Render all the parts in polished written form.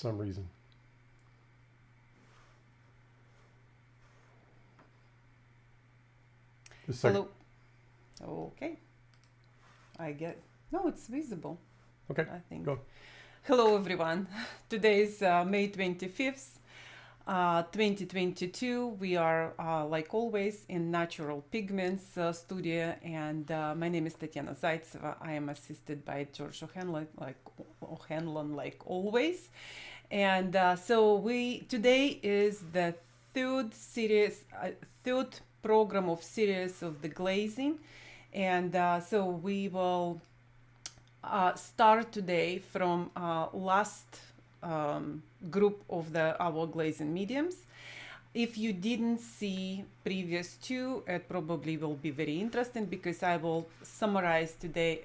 some reason. Hello. Okay. I get. No, it's visible. Okay. I think. Go. Hello, everyone. Today is May 25th, 2022. We are, like always, in Natural Pigments studio, and my name is Tatiana. I am assisted by George O'Hanlon, like always. And so today is the third program of series of the glazing, and so we will start today from last group of our glazing mediums. If you didn't see previous two, it probably will be very interesting because I will summarize today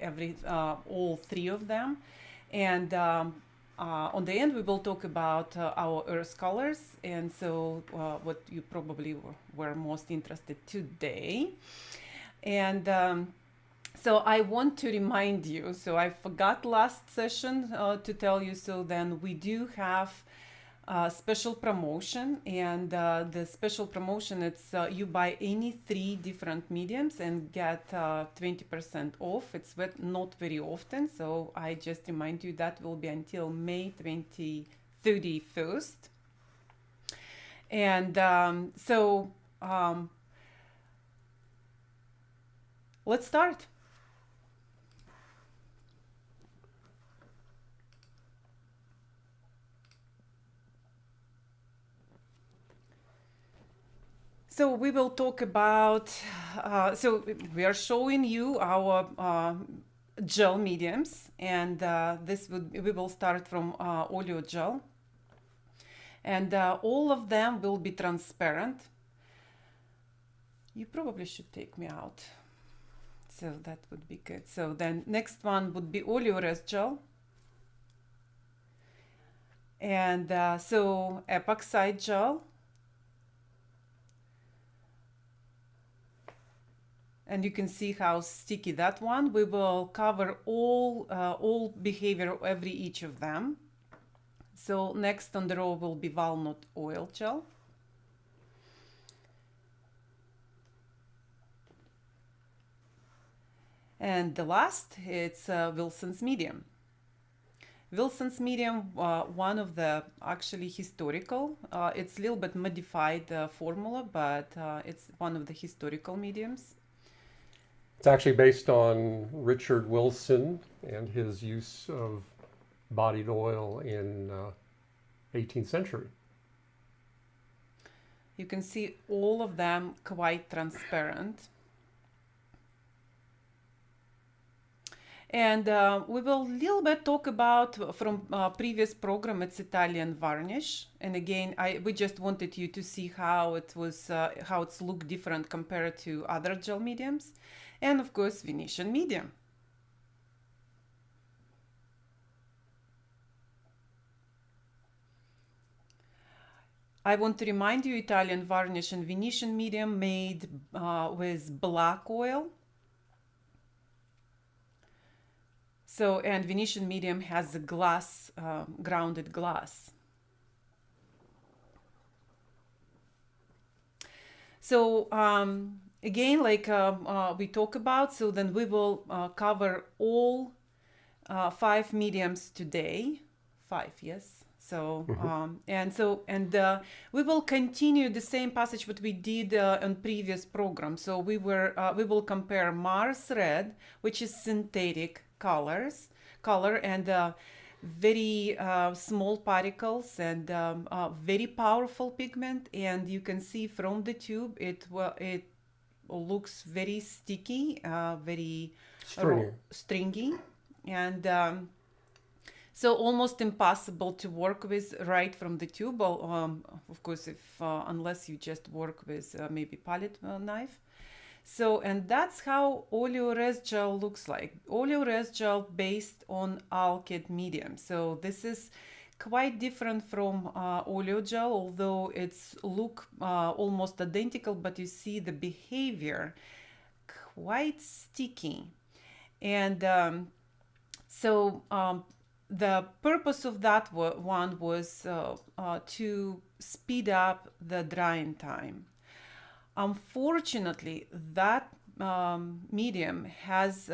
all three of them, and on the end we will talk about our earth colors, and so what you probably were most interested today. And so I want to remind you, so I forgot last session to tell you, so then we do have special promotion, and the special promotion, it's you buy any 3 different mediums and get 20% off. It's not very often, so I just remind you that will be until May 31st. And let's start. So we will talk about, so we are showing you our gel mediums, and we will start from Oil Gel, and all of them will be transparent. You probably should take me out, so that would be good. So then next one would be Oil Gel, and so Epoxide Gel. And you can see how sticky that one. We will cover all behavior of each of them. So next on the row will be Walnut Oil Gel. And the last, it's Wilson's Medium. Wilson's Medium, one of the actually historical, it's a little bit modified formula, but it's one of the historical mediums. It's actually based on Richard Wilson and his use of bodied oil in 18th century. You can see all of them quite transparent. And we will a little bit talk about from previous program, it's Italian Varnish. And again, we just wanted you to see how it's looked different compared to other gel mediums. And of course, Venetian Medium. I want to remind you, Italian Varnish and Venetian Medium made with black oil. So, and Venetian Medium has a glass, grounded glass. So, again, like we talk about, so then we will cover all 5 mediums today. 5, yes. So we will continue the same passage what we did on previous program. So we will compare Mars Red, which is synthetic color and very small particles and very powerful pigment. And you can see from the tube it looks very sticky, very stringy, and so almost impossible to work with right from the tube. Of course, unless you just work with maybe palette knife. So, and that's how Oleores gel looks like. Oleores gel based on alkyd medium. So this is quite different from Oleo gel, although it's look almost identical, but you see the behavior quite sticky. And the purpose of that one was to speed up the drying time. Unfortunately, that medium has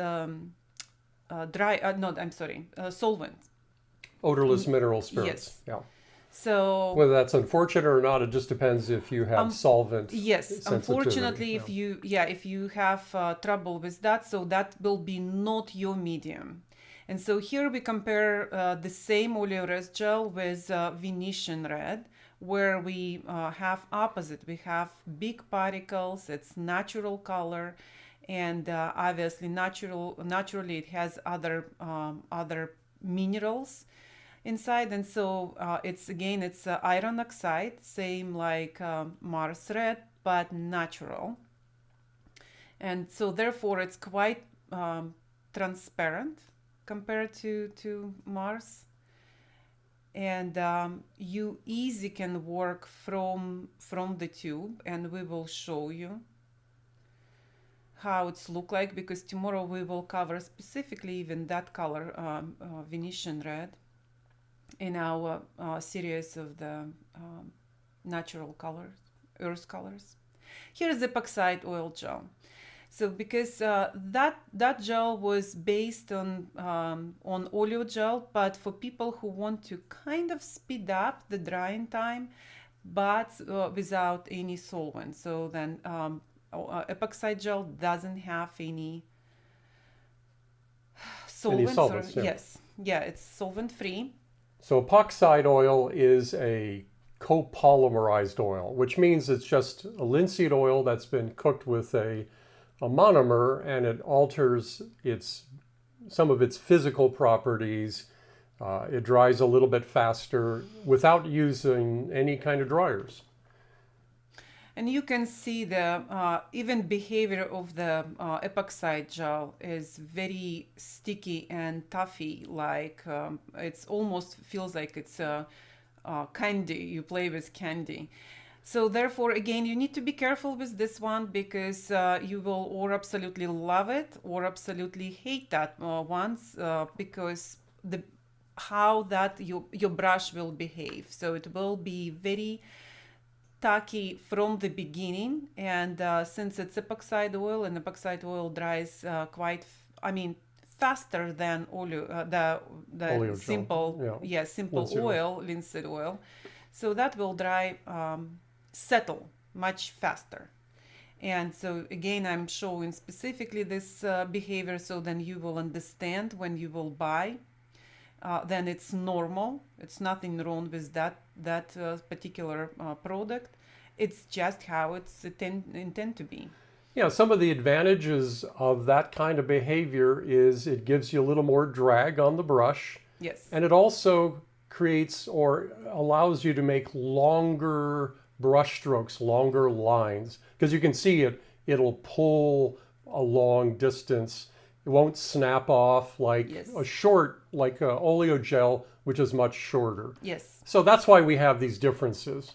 solvent. Odorless mineral spirits. Yes. Yeah. So Whether that's unfortunate or not, it just depends if you have solvent yes, sensitivity. unfortunately, Yeah. if you have trouble with that, so that will be not your medium. And so here we compare the same oleoresin gel with Venetian Red, where we have opposite. We have big particles. It's natural color, and obviously naturally it has other minerals inside. And so it's iron oxide, same like Mars Red, but natural. And so therefore it's quite transparent compared to Mars. And you easy can work from the tube, and we will show you how it's look like, because tomorrow we will cover specifically even that color, Venetian Red, in our series of the natural colors, earth colors. Here's the Epoxide Oil Gel. So because that gel was based on oleo gel, but for people who want to kind of speed up the drying time, but without any solvent. So then epoxide gel doesn't have any solvents. Any solvents, yeah. Yes, yeah, it's solvent free. So epoxide oil is a copolymerized oil, which means it's just a linseed oil that's been cooked with a monomer, and it alters some of its physical properties. It dries a little bit faster without using any kind of dryers. And you can see the even behavior of the epoxide gel is very sticky and toughy, like it's almost feels like it's candy. You play with candy. So therefore, again, you need to be careful with this one, because you will or absolutely love it or absolutely hate that once, because how that your brush will behave. So it will be very tacky from the beginning, and since it's epoxide oil, and epoxide oil dries faster than oleo, the Oleo simple gel. simple Linseed oil, linseed oil. So that will dry settle much faster. And so again, I'm showing specifically this behavior, so then you will understand when you will buy. Then it's normal. It's nothing wrong with that particular product. It's just how it's intended to be. Yeah, some of the advantages of that kind of behavior is it gives you a little more drag on the brush. Yes. And it also creates or allows you to make longer brush strokes, longer lines, because you can see it'll pull a long distance. It won't snap off like a short, like a oleo gel, which is much shorter. Yes. So that's why we have these differences.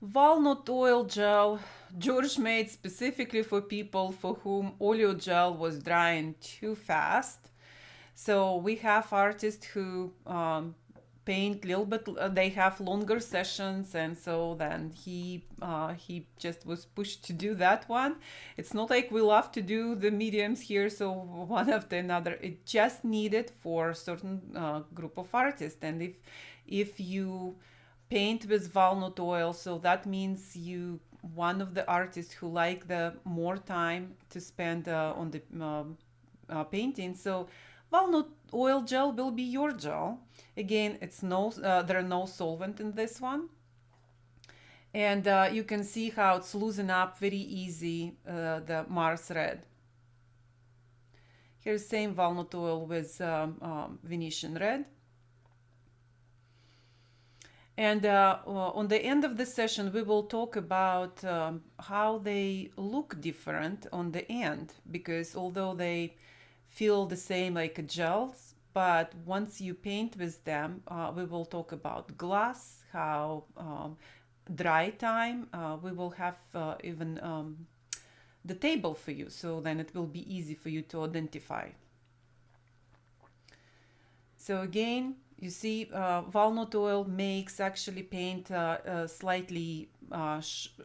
Walnut oil gel, George made specifically for people for whom oleo gel was drying too fast. So we have artists who paint a little bit, they have longer sessions, and so then he just was pushed to do that one. It's not like we love to do the mediums here, so one after another. It just needed for a certain group of artists. And if you paint with walnut oil, so that means you one of the artists who like the more time to spend on the painting. So walnut oil gel will be your gel. Again, there are no solvent in this one. And you can see how it's loosen up very easy, the Mars Red. Here's same walnut oil with Venetian Red. And on the end of the session, we will talk about how they look different on the end, because although they feel the same like gels, but once you paint with them, we will talk about glass, how dry time. We will have even the table for you, so then it will be easy for you to identify. So again, you see, walnut oil makes actually paint slightly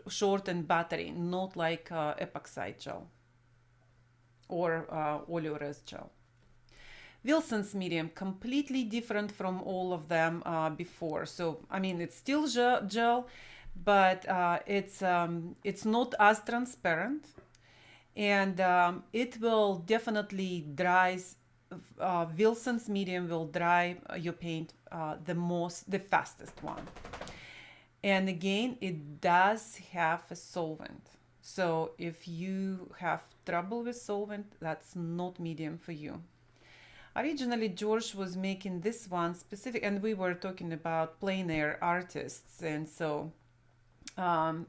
short and buttery, not like epoxide gel or oleoresin gel. Wilson's medium, completely different from all of them before. So, I mean, it's still gel, but it's not as transparent, and it will definitely dry. Wilson's medium will dry your paint the fastest one. And again, it does have a solvent. So if you have trouble with solvent, that's not medium for you. Originally, George was making this one specific, and we were talking about plein air artists, and so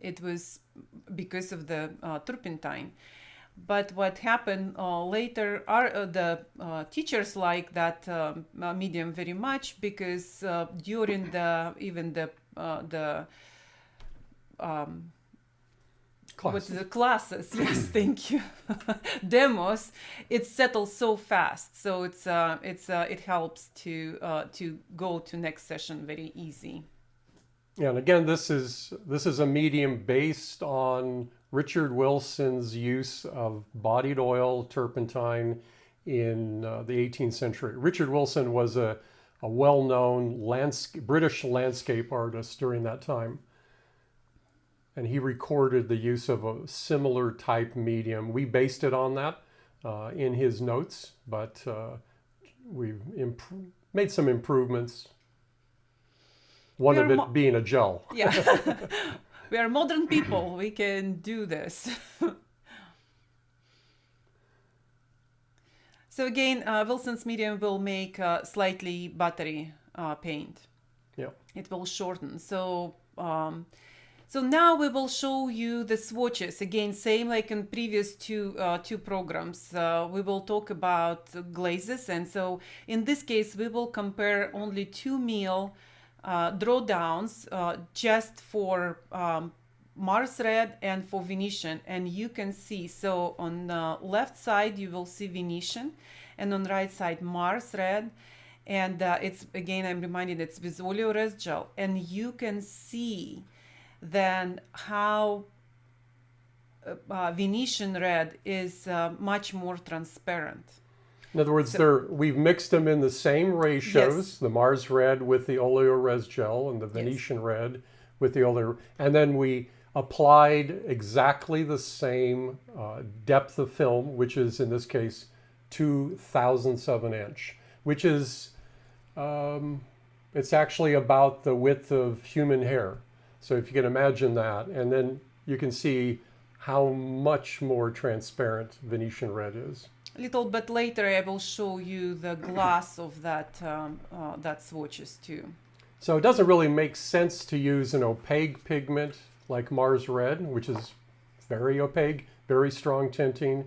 it was because of the turpentine. But what happened later are the teachers like that medium very much, because during the Classes. with the classes, yes, thank you, demos, it settles so fast, so it helps to go to next session very easy. Yeah, and again, this is a medium based on Richard Wilson's use of bodied oil turpentine in the 18th century. Richard Wilson was a well-known British landscape artist during that time. And he recorded the use of a similar type medium. We based it on that in his notes, but we've made some improvements. One of it being a gel. Yeah, we are modern people. We can do this. So again, Wilson's medium will make slightly buttery paint. Yeah. It will shorten. So now we will show you the swatches. Again, same like in previous two programs. We will talk about glazes, and so in this case we will compare only 2 ml drawdowns just for Mars Red and for Venetian, and you can see, so on the left side you will see Venetian, and on the right side Mars Red, and it's, again, I'm reminded, it's with oleoresin gel, and you can see then how Venetian Red is much more transparent. In other words, we've mixed them in the same ratios, Yes. the Mars Red with the oleoresin gel and the Venetian Red with the oleo, and then we applied exactly the same depth of film, which is in this case 2/1000 of an inch, which is it's actually about the width of human hair. So if you can imagine that, and then you can see how much more transparent Venetian Red is. A little bit later I will show you the glass of that swatches too. So it doesn't really make sense to use an opaque pigment like Mars Red, which is very opaque, very strong tinting,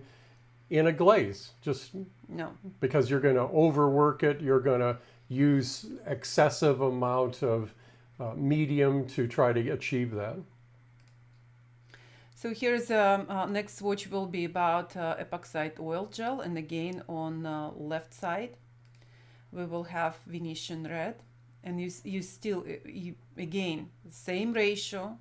in a glaze. Just No. because you're going to overwork it, you're going to use excessive amount of medium to try to achieve that. So here's next swatch will be about Epoxide Oil Gel, and again on left side we will have Venetian Red, and you still again same ratio,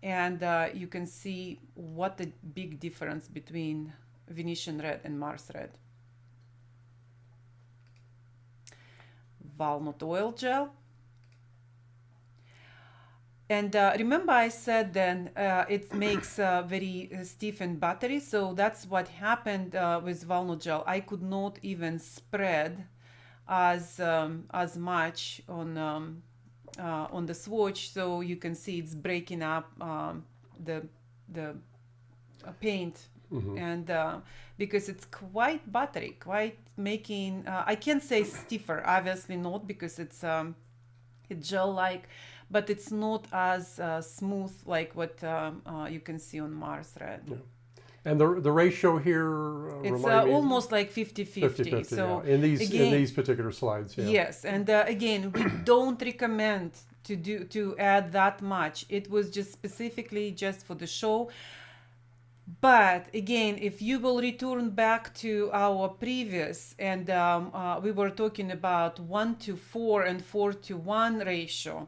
and you can see what the big difference between Venetian Red and Mars Red. Walnut Oil Gel. And remember I said then it makes very stiff and buttery, so that's what happened with walnut gel. I could not even spread as much on the swatch, so you can see it's breaking up the paint. Mm-hmm. And because it's quite buttery, quite making I can't say stiffer, obviously not, because it's gel-like, but it's not as smooth like what you can see on Mars Red. Yeah. And the ratio here it's almost like 50-50. So yeah. in these particular slides. Yeah. Yes, and again, we don't recommend to add that much. It was just specifically just for the show. But again, if you will return back to our previous, and we were talking about 1:4 and 4:1 ratio,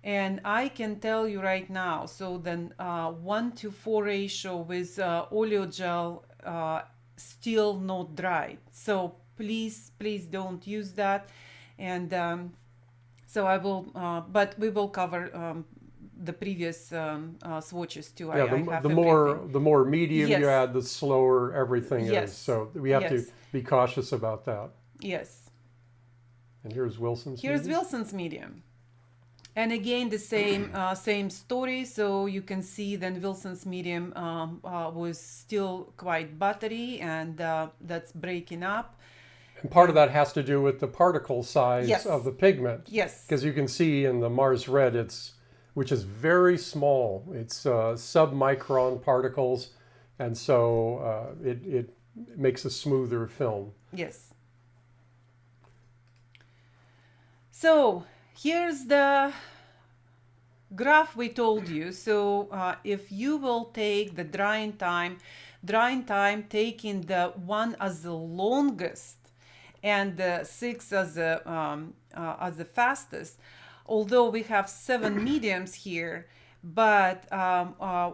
and I can tell you right now, so then 1:4 ratio with oleo gel still not dried. So please don't use that. And so I will, but we will cover the previous swatches too. Yeah, I have the everything. more medium you Yes. add, the slower everything Yes. is. So we have to Yes. be cautious about that. Yes. And here's Wilson's Here's medium. Wilson's medium. And again, the same story. So you can see then Wilson's medium was still quite buttery, and that's breaking up. And part of that has to do with the particle size Yes. of the pigment. Yes. Because you can see in the Mars Red, which is very small. It's sub-micron particles, and so it makes a smoother film. Yes. So here's the graph we told you. So if you will take the drying time, taking the 1 as the longest and the 6 as the fastest, although we have 7 mediums here, but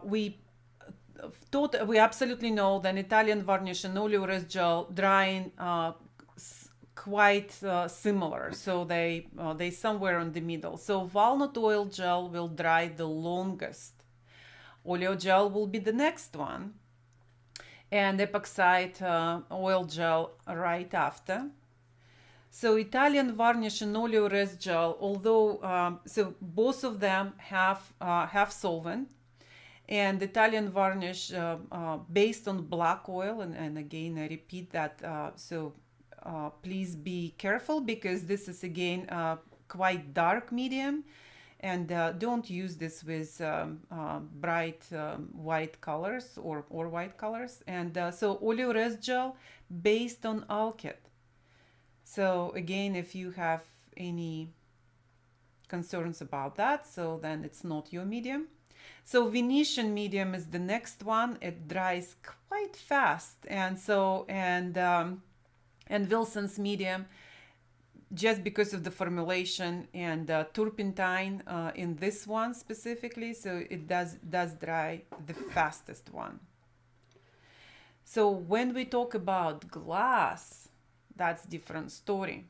we absolutely know that Italian varnish and oleo gel drying quite similar, so they somewhere in the middle. So walnut oil gel will dry the longest, oleo gel will be the next one, and epoxide oil gel right after. So Italian varnish and oleo gel, although so both of them have solvent, and Italian varnish based on black oil, and again I repeat that, so please be careful, because this is again quite dark medium, and don't use this with bright white colors or white colors. And so oleo gel based on alkyd. So again, if you have any concerns about that, so then it's not your medium. So Venetian medium is the next one. It dries quite fast, and so and Wilson's medium, just because of the formulation and turpentine in this one specifically, so it does dry the fastest one. So when we talk about glass, that's different story.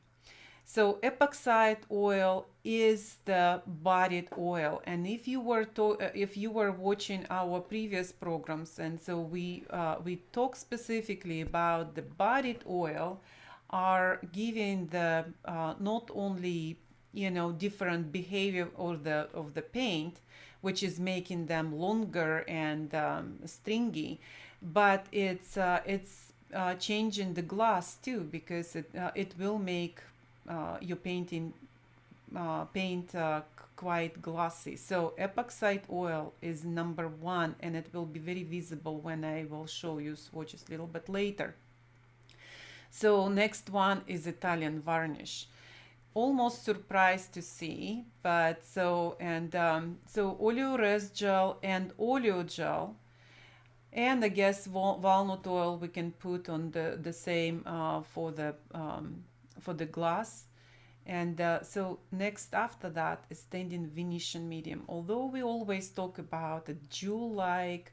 So epoxide oil is the bodied oil, and if you were watching our previous programs, and so we talk specifically about the bodied oil are giving the not only different behavior of the paint, which is making them longer and stringy, but it's changing the glass too, because it will make your paint quite glossy. So epoxide oil is number one, and it will be very visible when I will show you swatches a little bit later. So next one is Italian varnish. Almost surprised to see, but so oleo gel and oleo gel, and I guess walnut oil we can put on the same for the glass. And so next after that is standing Venetian medium. Although we always talk about a jewel-like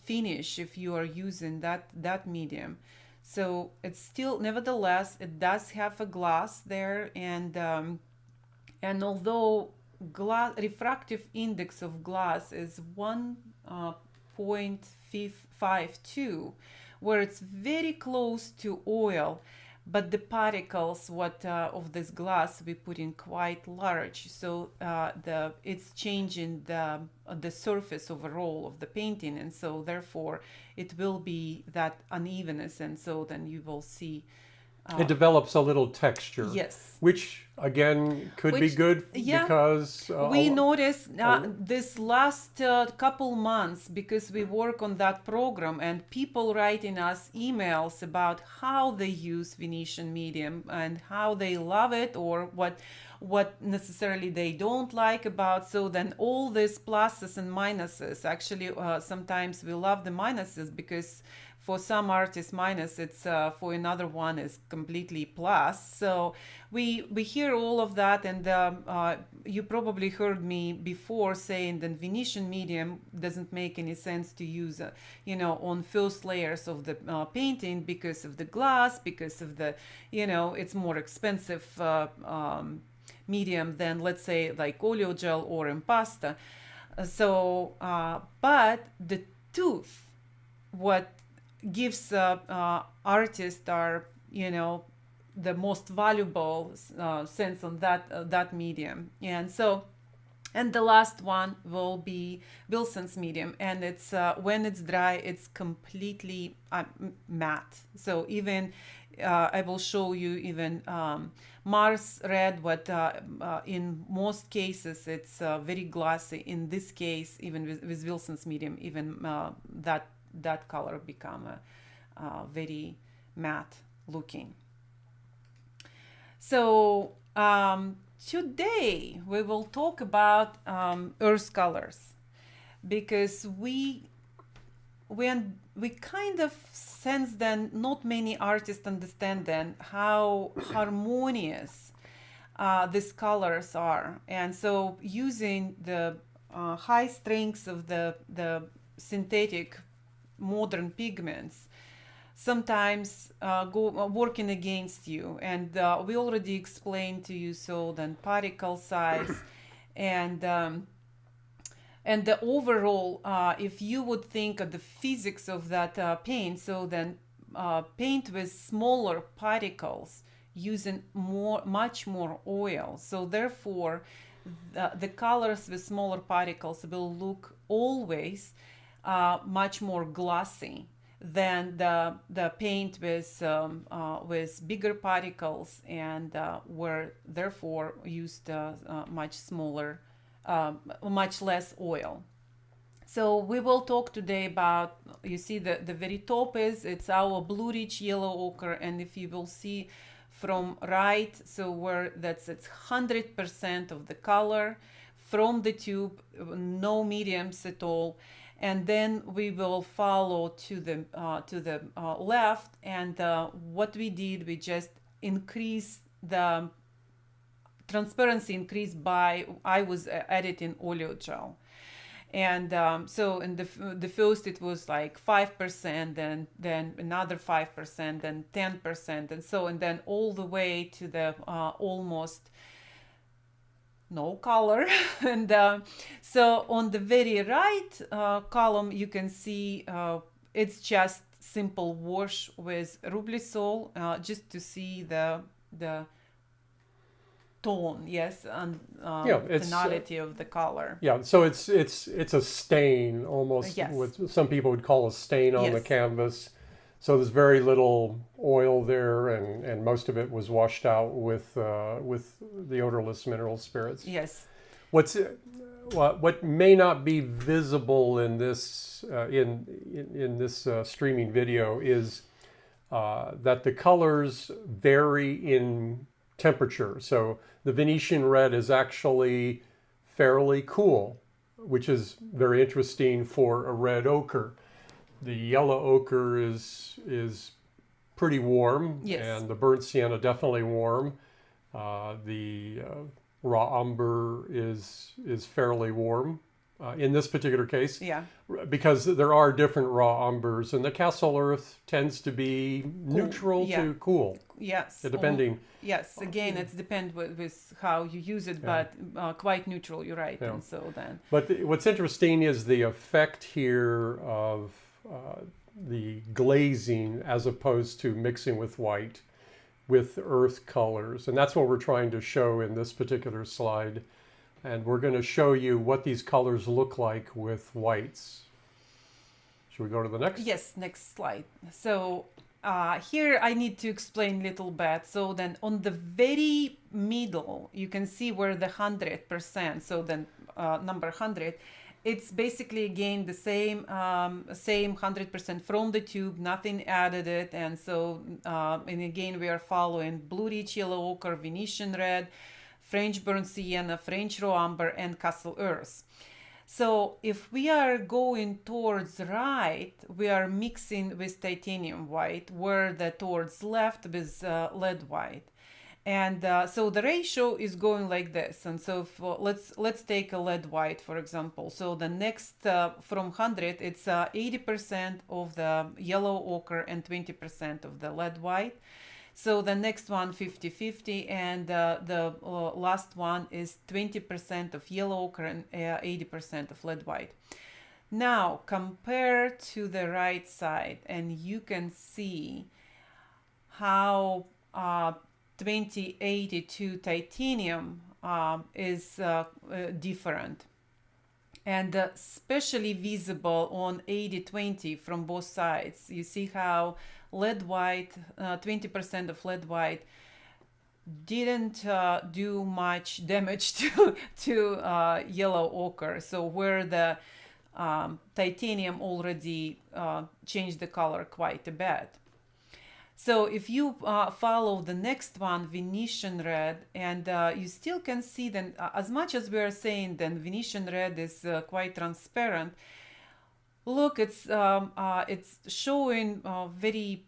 finish if you are using that medium, so it's still, nevertheless, it does have a gloss there, and although refractive index of glass is 1.52, where it's very close to oil, but the particles of this glass we put in quite large, so it's changing the surface overall of the painting, and so therefore it will be that unevenness, and so then you will see it develops a little texture. Yes. Which again could be good, yeah, because we noticed this last couple months, because we work on that program, and people writing us emails about how they use Venetian medium and how they love it, or what necessarily they don't like about. So then all these pluses and minuses, actually sometimes we love the minuses because for some artists minus, it's for another one is completely plus. So we hear all of that, and you probably heard me before saying that Venetian medium doesn't make any sense to use on first layers of the painting because of the glass, because of the it's more expensive medium than, let's say, like oil gel or impasto. So but the tooth, what gives artists are the most valuable sense on that medium. And the last one will be Wilson's medium, and it's when it's dry, it's completely matte. So even I will show you even Mars Red, what in most cases it's very glassy. In this case, even with Wilson's medium, even that color become a very matte looking. So today we will talk about earth colors, because we kind of sense that not many artists understand then how harmonious these colors are. And so using the high strengths of the synthetic modern pigments sometimes working against you. And we already explained to you, so then particle size and the overall, if you would think of the physics of that paint, so then paint with smaller particles using much more oil. So therefore the colors with smaller particles will look always much more glossy than the paint with bigger particles, and were therefore used much smaller, much less oil. So we will talk today about, you see the very top it's our blue rich yellow ochre, and if you will see from right, so where it's 100% of the color from the tube, no mediums at all. And then we will follow to the left, and what we did, we just increased the transparency, increased by, I was editing oil gel. And so in the first it was like 5%, then another 5%, then 10%, and so, and then all the way to the almost no color. And so on the very right column you can see it's just simple wash with Rublisol, just to see the tone, yes, and tonality of the color. Yeah, so it's a stain almost, Yes. what some people would call a stain on the Yes. canvas. So there's very little oil there, and most of it was washed out with the odorless mineral spirits. Yes. What may not be visible in this in this streaming video is that the colors vary in temperature. So the Venetian Red is actually fairly cool, which is very interesting for a red ochre. The yellow ochre is pretty warm, Yes. and the burnt sienna definitely warm. The raw umber is fairly warm in this particular case. Yeah. Because there are different raw umbers, and the castle earth tends to be neutral Yeah. to cool, Yes. depending. Yes. Again, it's depend with how you use it, but quite neutral. You're right. Yeah. And so then. But what's interesting is the effect here of the glazing as opposed to mixing with white with earth colors. And that's what we're trying to show in this particular slide. And we're going to show you what these colors look like with whites. Should we go to the next? Yes, next slide. So here I need to explain a little bit. So then on the very middle, you can see where the 100%, so then number 100, it's basically again the same 100% from the tube, nothing added it. And so and again we are following blue rich yellow ochre, Venetian red, French burnt sienna, French raw umber, and castle earth. So if we are going towards right, we are mixing with titanium white, where the towards left with lead white. And so the ratio is going like this. And so if, let's take a lead white, for example. So the next from 100, it's 80% of the yellow ochre and 20% of the lead white. So the next one 50-50, and the last one is 20% of yellow ochre and 80% of lead white. Now compare to the right side, and you can see how 2082 titanium is different, and especially visible on 8020 from both sides. You see how lead white, 20% of lead white didn't do much damage to yellow ochre. So where the titanium already changed the color quite a bit. So if you follow the next one, Venetian Red, and you still can see then, as much as we are saying then Venetian Red is quite transparent, look, it's showing very,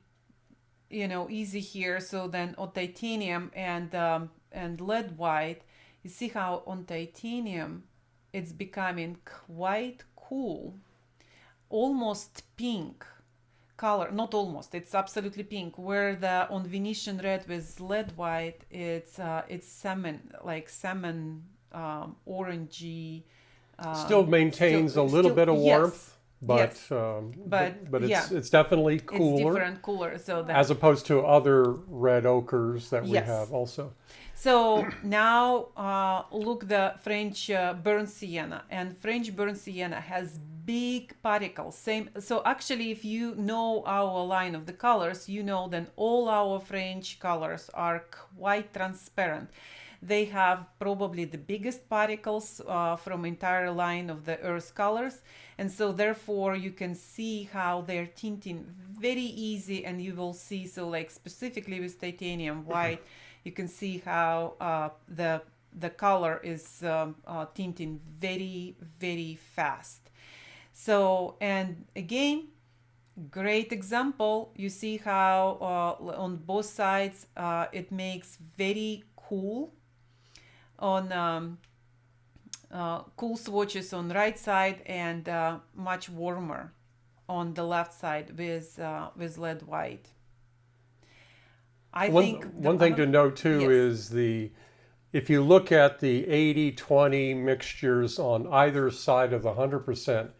easy here. So then on titanium and lead white, you see how on titanium it's becoming quite cool, almost pink color. Not almost, it's absolutely pink. Where the on Venetian Red with lead white, it's salmon, like salmon orangey. Still maintains a little bit of warmth. Yes. But it's definitely cooler. It's different, cooler. So that, as opposed to other red ochres that we have also. So now look the French burnt sienna, and French burnt sienna has big particles. Same. So actually, if you know our line of the colors, you know then all our French colors are quite transparent. They have probably the biggest particles from entire line of the earth colors, and so therefore you can see how they're tinting very easy, and you will see, so like specifically with titanium white, you can see how the color is tinting very, very fast. So, and again, great example. You see how on both sides it makes very cool on cool swatches on right side, and much warmer on the left side with lead white. One thing to note too is if you look at the 80-20 mixtures on either side of the 100%,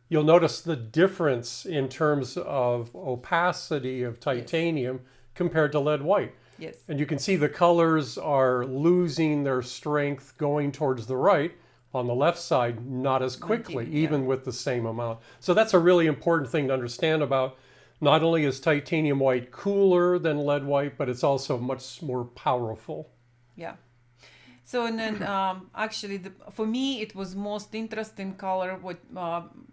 you'll notice the difference in terms of opacity of titanium compared to lead white. Yes. And you can see the colors are losing their strength going towards the right. On the left side, not as quickly, even with the same amount. So that's a really important thing to understand about. Not only is titanium white cooler than lead white, but it's also much more powerful. Yeah. So, and then actually, for me, it was most interesting color, what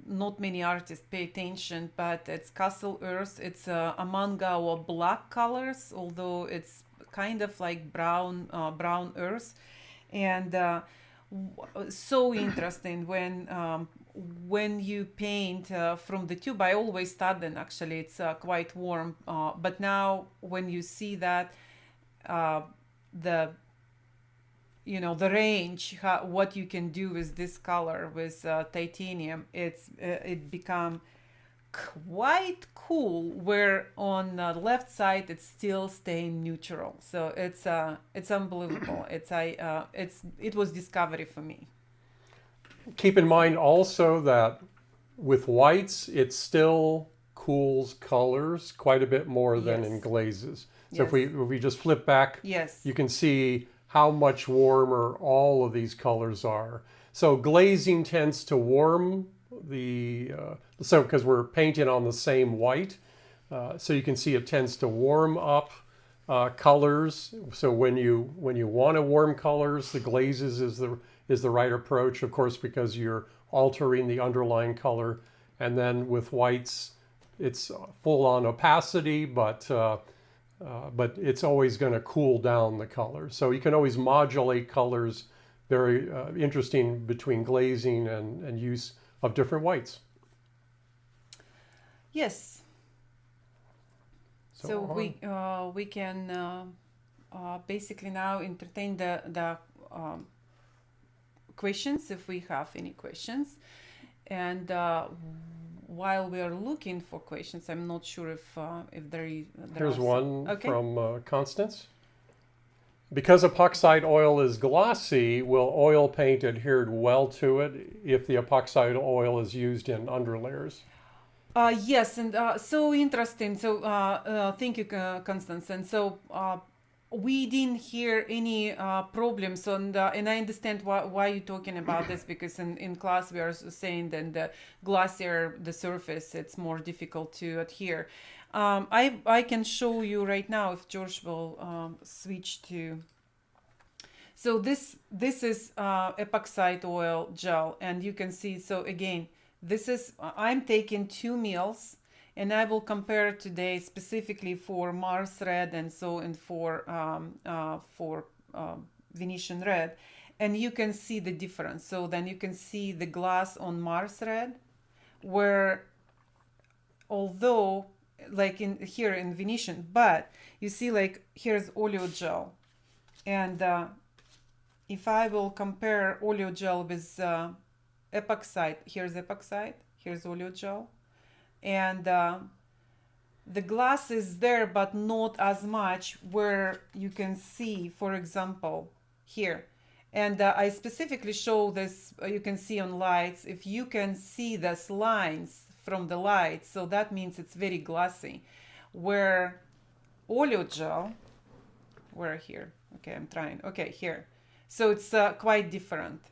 not many artists pay attention, but it's Castle Earth. It's among our black colors, although it's kind of like brown earth. And so interesting when you paint from the tube. I always thought then actually it's quite warm, but now when you see that the range, what you can do with this color with titanium, it become quite cool, where on the left side it's still staying neutral. So it's unbelievable. It was discovery for me. Keep in mind also that with whites, it still cools colors quite a bit more than in glazes. So if we just flip back, you can see how much warmer all of these colors are. So glazing tends to warm because we're painting on the same white, so you can see it tends to warm up colors. So when you want to warm colors, the glazes is the right approach, of course, because you're altering the underlying color. And then with whites, it's full on opacity, but but it's always going to cool down the color. So you can always modulate colors. Very interesting between glazing and use of different whites. Yes. So we can basically now entertain the questions if we have any questions. And while we are looking for questions, I'm not sure if Here's one from Constance. Because epoxide oil is glossy, will oil paint adhere well to it if the epoxide oil is used in underlayers? Yes, and so interesting. So thank you, Constance. And so we didn't hear any problems, and I understand why you're talking about this, because in class we are saying that the glossier the surface, it's more difficult to adhere. I can show you right now if George will switch to. So this is epoxide oil gel, and you can see. So again, this is I'm taking 2 mils, and I will compare today specifically for Mars Red and for Venetian Red, and you can see the difference. So then you can see the glass on Mars Red, where although like here in Venetian, but you see like here's oleo gel, and if I will compare oleo gel with epoxide, here's oleo gel, and the glass is there but not as much, where you can see, for example, here. And I specifically show this, you can see on lights, if you can see these lines from the light, so that means it's very glossy. Where oleo gel, where here, okay, I'm trying, okay, here. So it's quite different.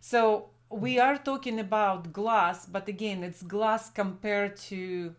So we are talking about glass, but again, it's glass compared to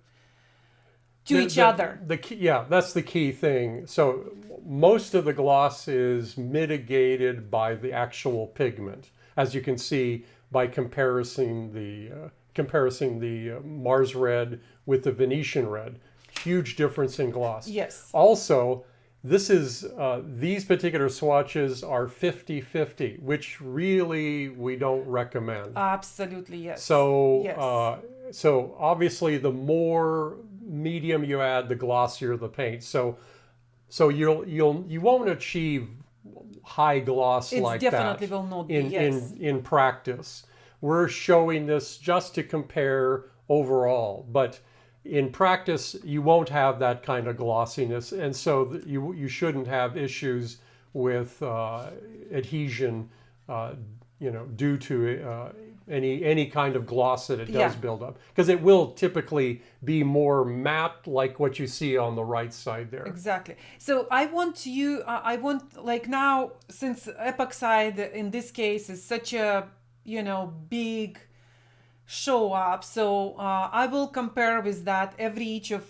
each other. That's the key thing. So most of the gloss is mitigated by the actual pigment, as you can see by comparing the Mars Red with the Venetian Red. Huge difference in gloss. Yes. Also, this is these particular swatches are 50-50, which really we don't recommend. Absolutely, yes. So yes. So obviously the more medium you add, the glossier the paint. So you won't achieve high gloss like that. It definitely will not be, yes. in practice. We're showing this just to compare overall, but in practice you won't have that kind of glossiness, and so you shouldn't have issues with adhesion, due to any kind of gloss that it does build up, because it will typically be more matte, like what you see on the right side there. Exactly. So I want like now, since epoxide in this case is such a big show up, so I will compare with that each of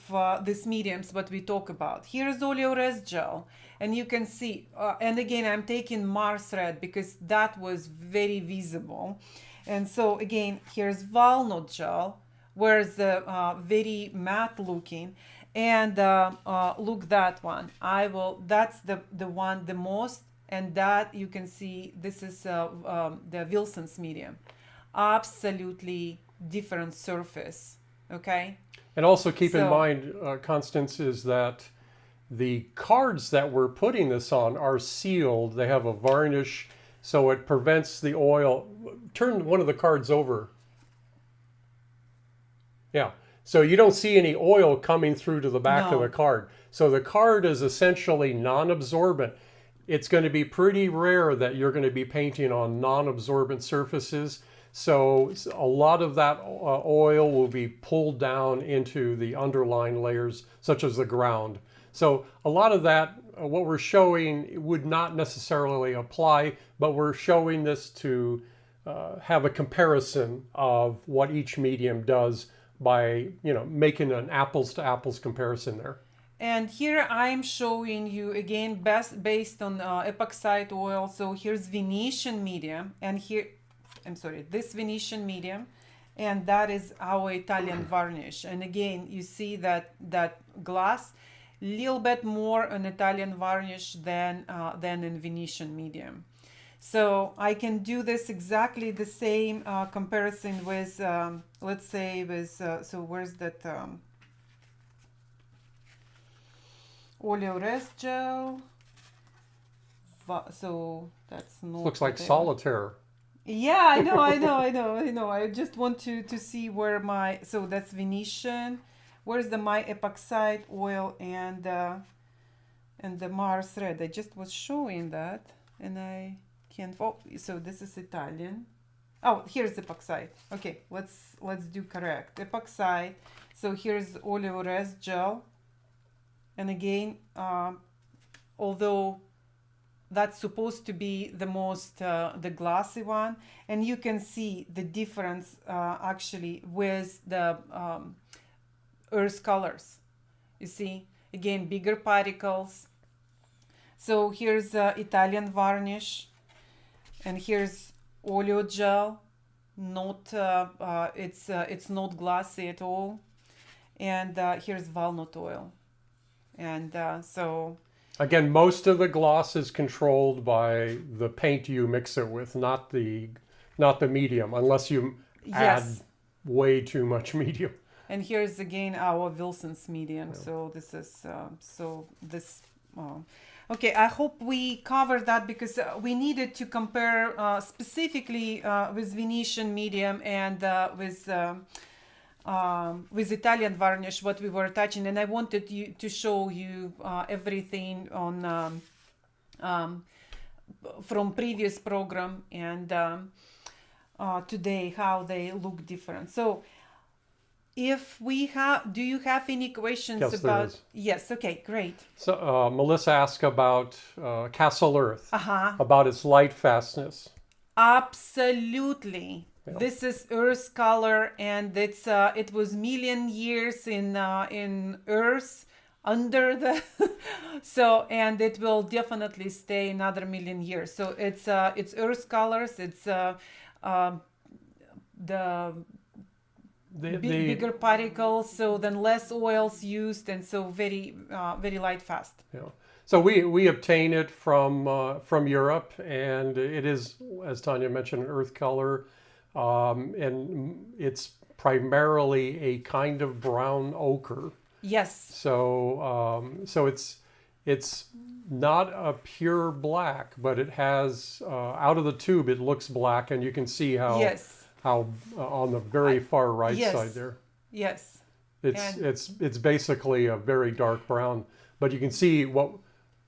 these mediums what we talk about. Here is oleo res gel, and you can see and again I'm taking Mars Red because that was very visible. And so again, here's walnut gel, where's the very matte looking, and look that one. That's the one the most, and that you can see this is the Wilson's medium. Absolutely different surface, okay? And also keep in mind, Constance, is that the cards that we're putting this on are sealed. They have a varnish, so it prevents the oil. Turn one of the cards over. Yeah, so you don't see any oil coming through to the back of the card. So the card is essentially non-absorbent. It's going to be pretty rare that you're going to be painting on non-absorbent surfaces. So a lot of that oil will be pulled down into the underlying layers, such as the ground. So a lot of that, what we're showing, would not necessarily apply, but we're showing this to have a comparison of what each medium does by making an apples to apples comparison there. And here I'm showing you again based on epoxide oil. So here's Venetian Medium, and here this Venetian Medium, and that is our Italian Varnish. And again, you see that glass, little bit more on Italian varnish than in Venetian Medium. So I can do this exactly the same comparison with, let's say, with, so where's that Oil Gel? So that's not. Looks like solitaire. Yeah, I know. I just want to see where my, so that's Venetian. Where's my Epoxide oil and the Mars Red? I just was showing that, and I can't. Oh, so this is Italian. Oh, here's Epoxide. Okay, let's do correct. Epoxide. So here's Oil Gel, and again, although that's supposed to be the most the glossy one, and you can see the difference actually with the earth colors. You see, again, bigger particles. So here's Italian varnish, and here's Oil Gel. Not it's not glossy at all, and here's walnut oil, and so. Again, most of the gloss is controlled by the paint you mix it with, not the medium, unless you add way too much medium. And here's again our Wilson's medium. Yeah. So this is okay. I hope we covered that because we needed to compare specifically with Venetian medium and with Italian varnish what we were touching, and I wanted to show you everything on from previous program and today how they look different. So if we have, do you have any questions about? There is. Yes. Okay. Great. So Melissa asked about Castle Earth, about its light fastness. Absolutely. Yeah. This is Earth's color, and it's it was million years in Earth under the so, and it will definitely stay another million years. So it's Earth's colors. It's the bigger particles, so then less oils used, and so very light fast. Yeah. So we obtain it from Europe, and it is, as Tanya mentioned, an earth color, and it's primarily a kind of brown ochre. Yes. So it's not a pure black, but it has out of the tube it looks black, and you can see how. Yes. How on the very far right yes. side there. Yes. It's basically a very dark brown, but you can see what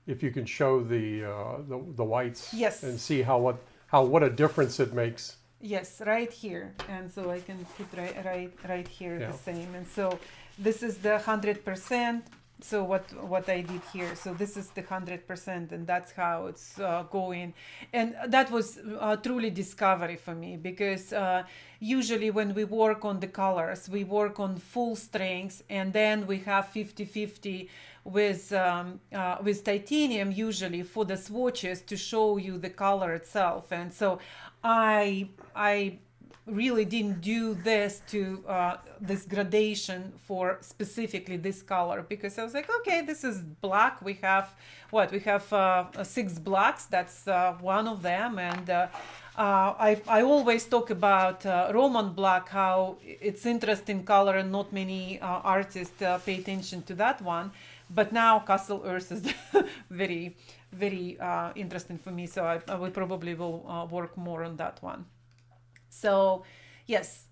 if you can show the whites. Yes. And see what a difference it makes. Yes, right here, and so I can put right here the same, and so this is the 100%. So what I did here, so this is the 100%, and that's how it's going, and that was truly discovery for me, because usually when we work on the colors, we work on full strengths, and then we have 50-50 with titanium usually for the swatches to show you the color itself, and so I really didn't do this to this gradation for specifically this color, because I was like, okay, this is black. We have 6 blacks. That's one of them, and I always talk about Roman black, how it's interesting color, and not many artists pay attention to that one. But now Castle Earth is very, very interesting for me. So I will probably will work more on that one. So, yes.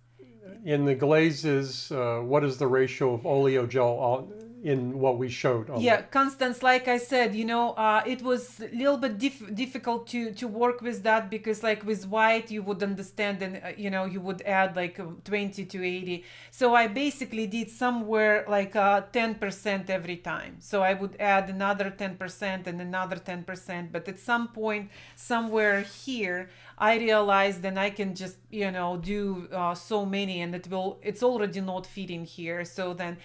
In the glazes, what is the ratio of oleo gel in what we showed? Constance, like I said, it was a little bit difficult to work with that, because like with white, you would understand, and you would add like 20 to 80. So I basically did somewhere like 10% every time. So I would add another 10% and another 10%. But at some point, somewhere here, I realized then I can just do so many, and it's already not fitting here. So then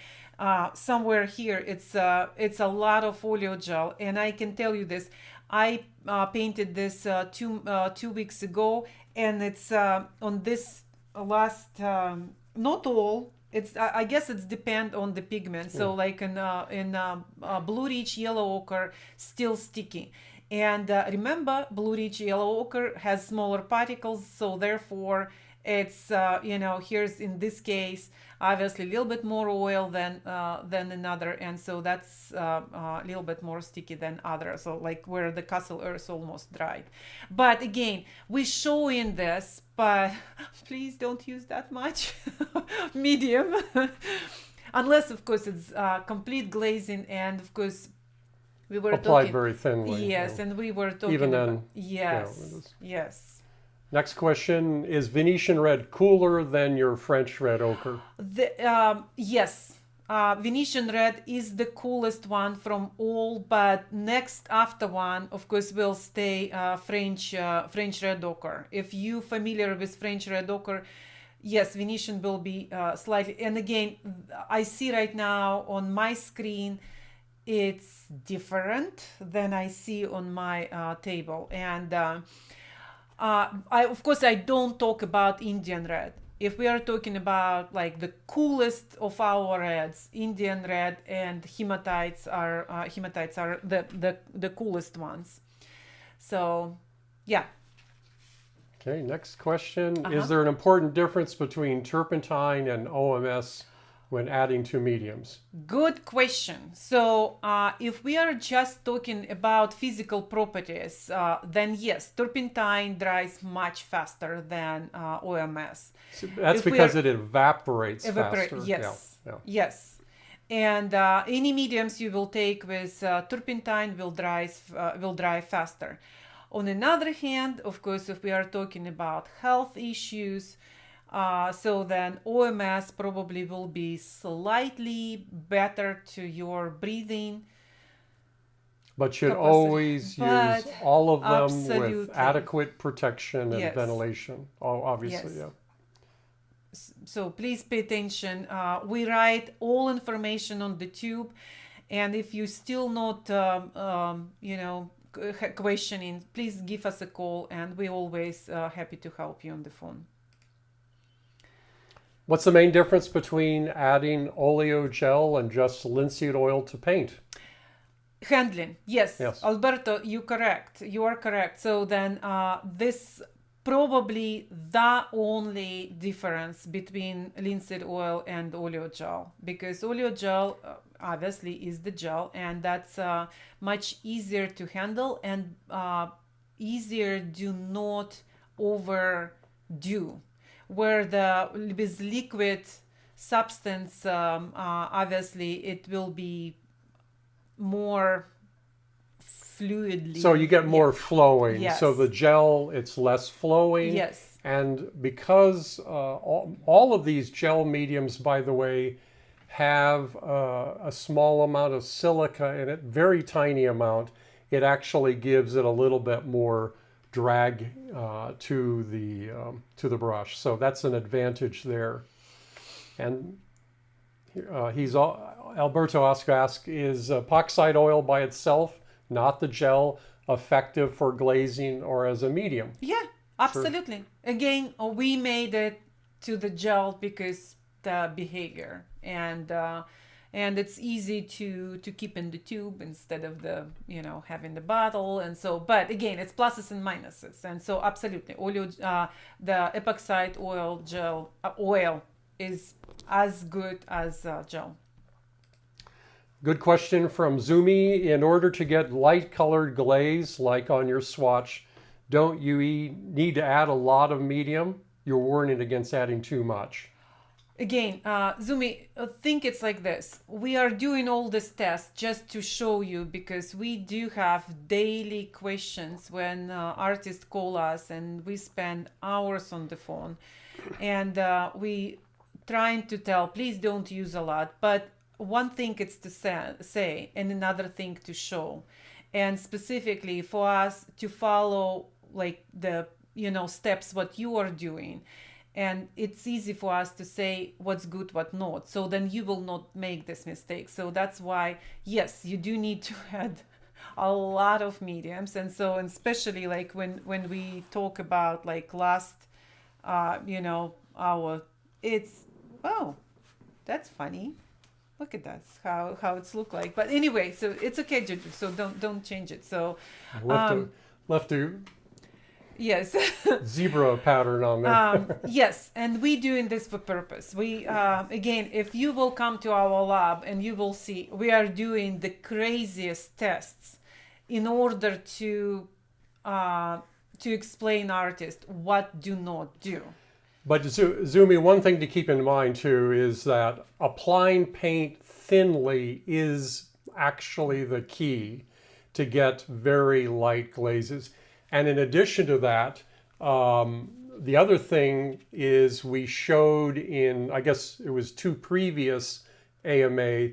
somewhere here it's a lot of oleo gel, and I can tell you this, I painted this 2 weeks ago, and it's on this last not all, it's I guess it's depend on the pigment. So like in blue rich yellow ochre, still sticky. And remember, blue rich yellow ochre has smaller particles, so therefore it's here's in this case obviously a little bit more oil than another, and so that's a little bit more sticky than other. So like where the castle earth almost dried. But again, we show in this, but please don't use that much medium unless of course it's complete glazing, and of course we were applied talking very thinly. yes, and we were talking even then, about, yes, yes. Next question, is Venetian Red cooler than your French Red Ochre? Yes, Venetian Red is the coolest one from all, but next after one, of course, will stay French Red Ochre. If you familiar with French Red Ochre, yes, Venetian will be slightly. And again, I see right now on my screen, it's different than I see on my table. And of course, I don't talk about Indian Red. If we are talking about like the coolest of our reds, Indian Red and hematites are the coolest ones. So, yeah. Okay, next question. Is there an important difference between turpentine and OMS when adding to mediums? Good question. So if we are just talking about physical properties, then yes, turpentine dries much faster than OMS. So that's because it evaporates faster. Yes, yeah. yes. And any mediums you will take with turpentine will dry faster. On another hand, of course, if we are talking about health issues, so then OMS probably will be slightly better to your breathing. But should always use all of them absolutely. With adequate protection and Yes. ventilation. Oh, obviously, Yes. yeah. So please pay attention. We write all information on the tube, and if you still not, questioning, please give us a call, and we're always happy to help you on the phone. What's the main difference between adding oleo gel and just linseed oil to paint? Handling, yes. Alberto, you are correct. So then this probably the only difference between linseed oil and oleo gel, because oleo gel obviously is the gel, and that's much easier to handle and easier do not overdo. Where with liquid substance, obviously it will be more fluidly. So you get more flowing. Yes. So the gel, it's less flowing. Yes. And because all of these gel mediums, by the way, have a small amount of silica in it, very tiny amount, it actually gives it a little bit more drag to the brush. So that's an advantage there. And Alberto asks, is epoxide oil by itself, not the gel, effective for glazing or as a medium? Yeah, absolutely. Sure. Again, we made it to the gel because the behavior, and it's easy to keep in the tube instead of the having the bottle. And so, but again, it's pluses and minuses. And so absolutely, the epoxide oil gel oil is as good as gel. Good question from Zumi. In order to get light colored glaze like on your swatch, don't you need to add a lot of medium? You're warning against adding too much. Again, Zumi, think it's like this. We are doing all this tests just to show you, because we do have daily questions when artists call us, and we spend hours on the phone, and we trying to tell, please don't use a lot. But one thing it's to say and another thing to show, and specifically for us to follow like the steps what you are doing. And it's easy for us to say what's good, what not. So then you will not make this mistake. So that's why, yes, you do need to add a lot of mediums. And so, and especially like when we talk about like last, hour, it's, that's funny. Look at that, how it's look like. But anyway, so it's okay, Juju. So don't change it. So Left to yes. zebra pattern on there. Yes, and we doing this for purpose. We again, if you will come to our lab and you will see, we are doing the craziest tests in order to explain artists what do not do. But Zumi, one thing to keep in mind too is that applying paint thinly is actually the key to get very light glazes. And in addition to that, the other thing is we showed in, I guess it was 2 previous AMA,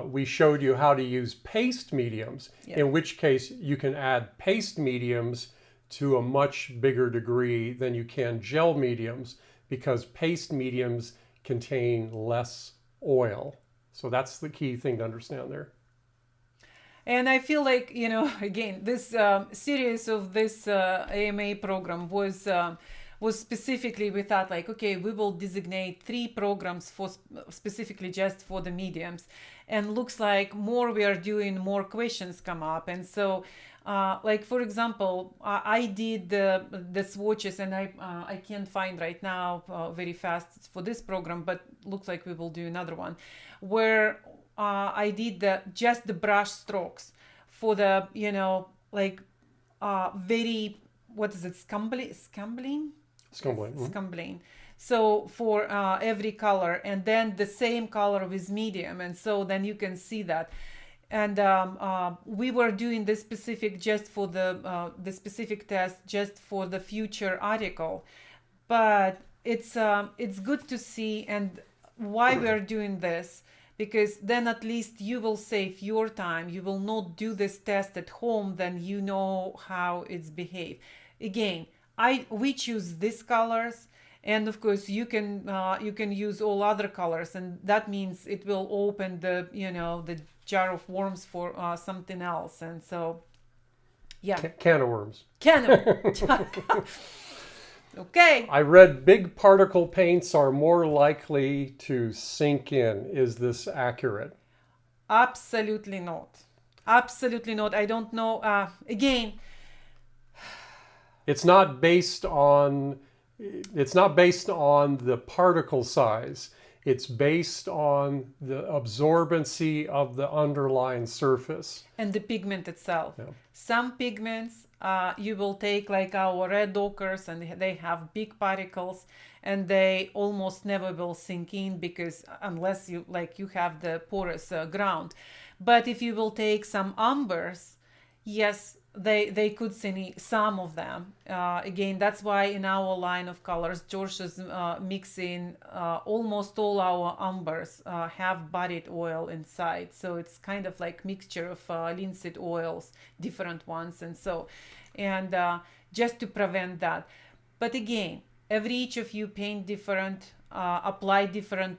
we showed you how to use paste mediums, in which case you can add paste mediums to a much bigger degree than you can gel mediums, because paste mediums contain less oil. So that's the key thing to understand there. And I feel like, again, this series of this AMA program was specifically, we thought like, okay, we will designate 3 programs for specifically just for the mediums. And looks like more we are doing, more questions come up. And so, like, for example, I did the swatches, and I can't find right now very fast for this program, but looks like we will do another one where I did just the brush strokes for the, very, what is it, scumbling? Scumbling. So for every color, and then the same color with medium, and so then you can see that. And we were doing this specific just for the specific test just for the future article, but it's good to see, and why we are doing this, because then at least you will save your time. You will not do this test at home, then you know how it's behaved. Again, we choose these colors, and of course you can use all other colors, and that means it will open the the jar of worms for something else. And so can of worms. Okay. I read big particle paints are more likely to sink in. Is this accurate? Absolutely not. Absolutely not. I don't know. Again, it's not based on the particle size. It's based on the absorbency of the underlying surface. And the pigment itself. Yeah. Some pigments you will take, like our red ochres, and they have big particles, and they almost never will sink in, because unless you have the porous ground. But if you will take some umbers, yes, they could see some of them. Again, that's why in our line of colors, George is mixing almost all our umbers have bodied oil inside. So it's kind of like mixture of linseed oils, different ones, and so, and just to prevent that. But again, each of you paint different, apply different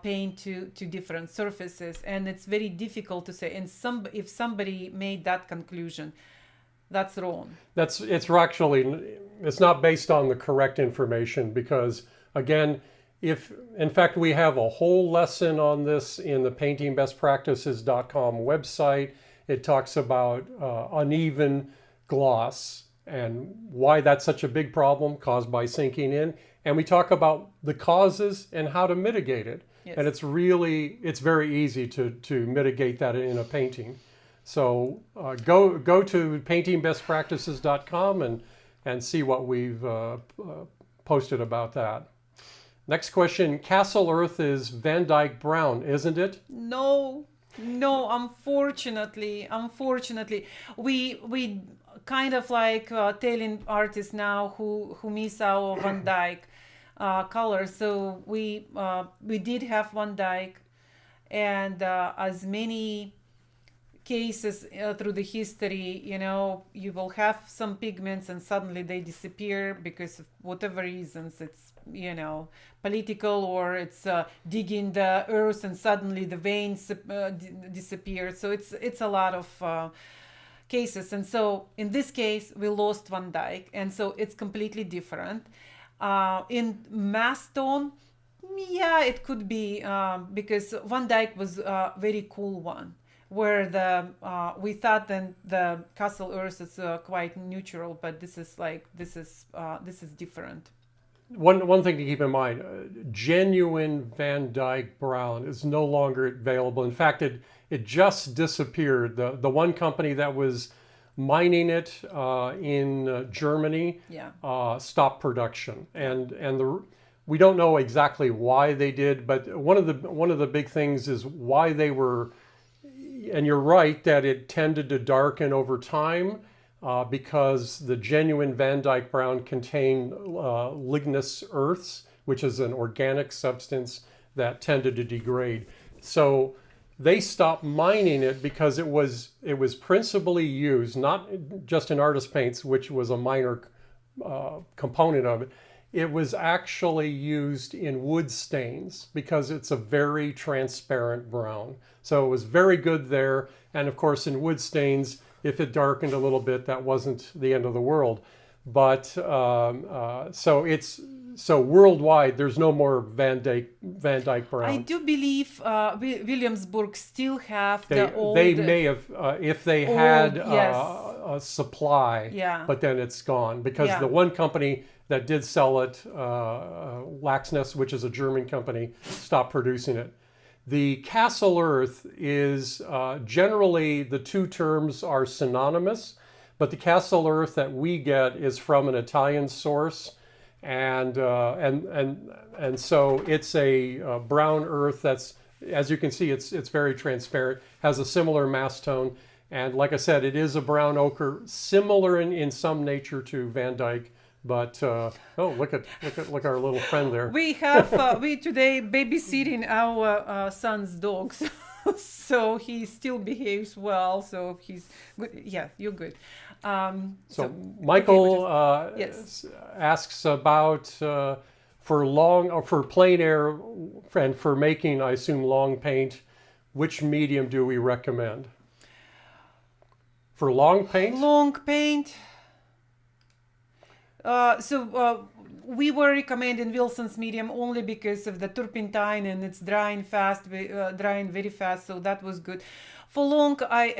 paint to different surfaces, and it's very difficult to say. And if somebody made that conclusion, that's wrong. It's not based on the correct information, because again, in fact we have a whole lesson on this in the paintingbestpractices.com website. It talks about uneven gloss and why that's such a big problem caused by sinking in, and we talk about the causes and how to mitigate it. Yes. And it's very easy to mitigate that in a painting. So go to paintingbestpractices.com and see what we've posted about that. Next question, Castle Earth is Dyke Brown, isn't it? No, unfortunately. We kind of like telling artists now who miss our Van Dyke colors. So we did have Van Dyke, and as many cases through the history, you will have some pigments and suddenly they disappear because of whatever reasons. It's political, or it's digging the earth and suddenly the veins disappear. So it's a lot of cases. And so in this case we lost Van Dyke, and so it's completely different. In mass tone, Yeah, it could be because Van Dyke was a very cool one, where the we thought then the Castle Earth is quite neutral, but this is different. One thing to keep in mind, genuine Van Dyke Brown is no longer available. In fact, it just disappeared. The one company that was mining it in Germany Yeah. stopped production, and we don't know exactly why they did, but one of the big things is why they were. And you're right that it tended to darken over time because the genuine Van Dyke Brown contained lignous earths, which is an organic substance that tended to degrade. So they stopped mining it because it was principally used not just in artist paints, which was a minor component of it. It was actually used in wood stains because it's a very transparent brown. So it was very good there. And of course, in wood stains, if it darkened a little bit, that wasn't the end of the world. But so worldwide, there's no more Van Dyke Brown. I do believe Williamsburg still have the old. They may have if they had yes. A supply, Yeah. but then it's gone because Yeah. the one company that did sell it, Laxness, which is a German company, stopped producing it. The Castle Earth is generally the two terms are synonymous, but the Castle Earth that we get is from an Italian source, and so it's a brown earth that's, as you can see, it's very transparent, has a similar mass tone, and like I said, it is a brown ochre, similar in some nature to Van Dyke. But oh, look at our little friend there. We have we today babysitting our son's dogs, so he still behaves well. So he's good. Yeah, you're good. So Michael yes. asks about for plein air and for making, I assume, long paint, which medium do we recommend? For long paint? Long paint. We were recommending Wilson's medium only because of the turpentine and it's drying very fast. So that was good. For long, I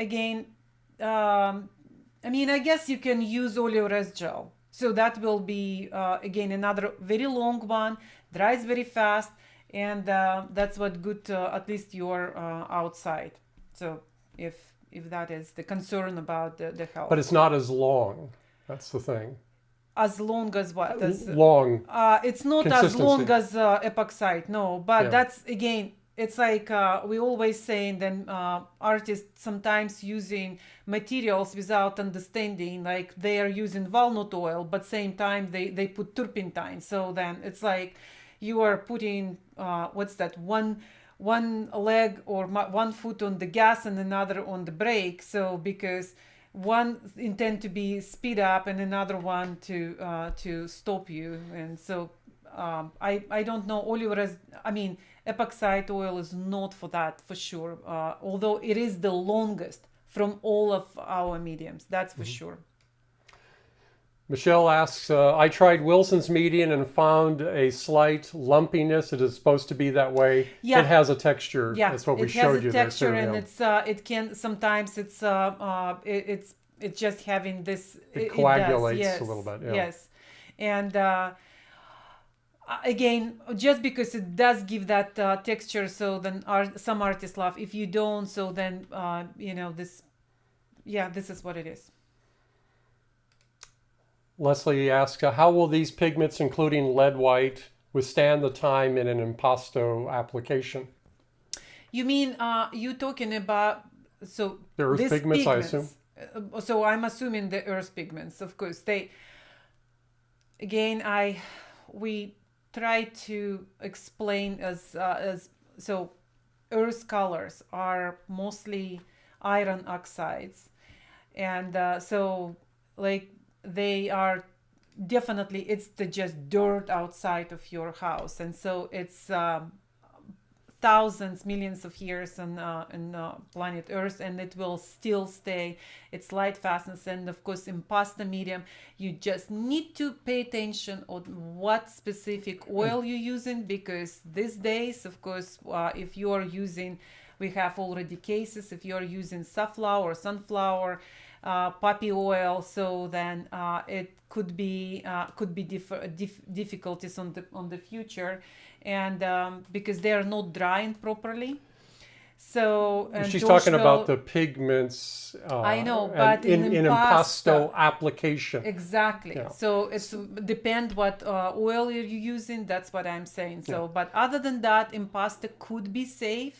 guess you can use Oil Gel. So that will be again another very long one, dries very fast, and that's what good at least you're outside. So if that is the concern about the health. But it's not as long. That's the thing. As long as what? Long. It's not as long as epoxide, no. But that's, again, it's like we always saying then artists sometimes using materials without understanding, like they are using walnut oil, but same time they put turpentine. So then it's like you are putting, one leg or one foot on the gas and another on the brake. So because one intend to be speed up and another one to stop you, and so I don't know. Epoxide oil is not for that for sure. Although it is the longest from all of our mediums, that's for sure. Michelle asks, I tried Wilson's medium and found a slight lumpiness. It is supposed to be that way. Yeah. It has a texture. Yeah, That's what we showed you there. It has a texture, and it can sometimes it's just having this. It coagulates yes, a little bit. Yeah. Yes, and again, just because it does give that texture, so then some artists love. If you don't, so then this. Yeah, this is what it is. Leslie asks, how will these pigments, including lead white, withstand the time in an impasto application? You mean you talking about the earth pigments, I assume? So I'm assuming the earth pigments, of course. We try to explain as so earth colors are mostly iron oxides, and so like they are definitely, it's the just dirt outside of your house, and so it's thousands, millions of years on planet Earth, and it will still stay. It's light fastness, and of course, Impasto medium, you just need to pay attention on what specific oil you're using, because these days, of course, if you are using, we have already cases, if you are using safflower, sunflower, poppy oil, so then it could be difficulties on the future, and because they are not drying properly. So she's talking about the pigments. I know, but in Impasto application. Exactly. Yeah. So it's depend what oil you're using. That's what I'm saying. So, but other than that, Impasto could be safe.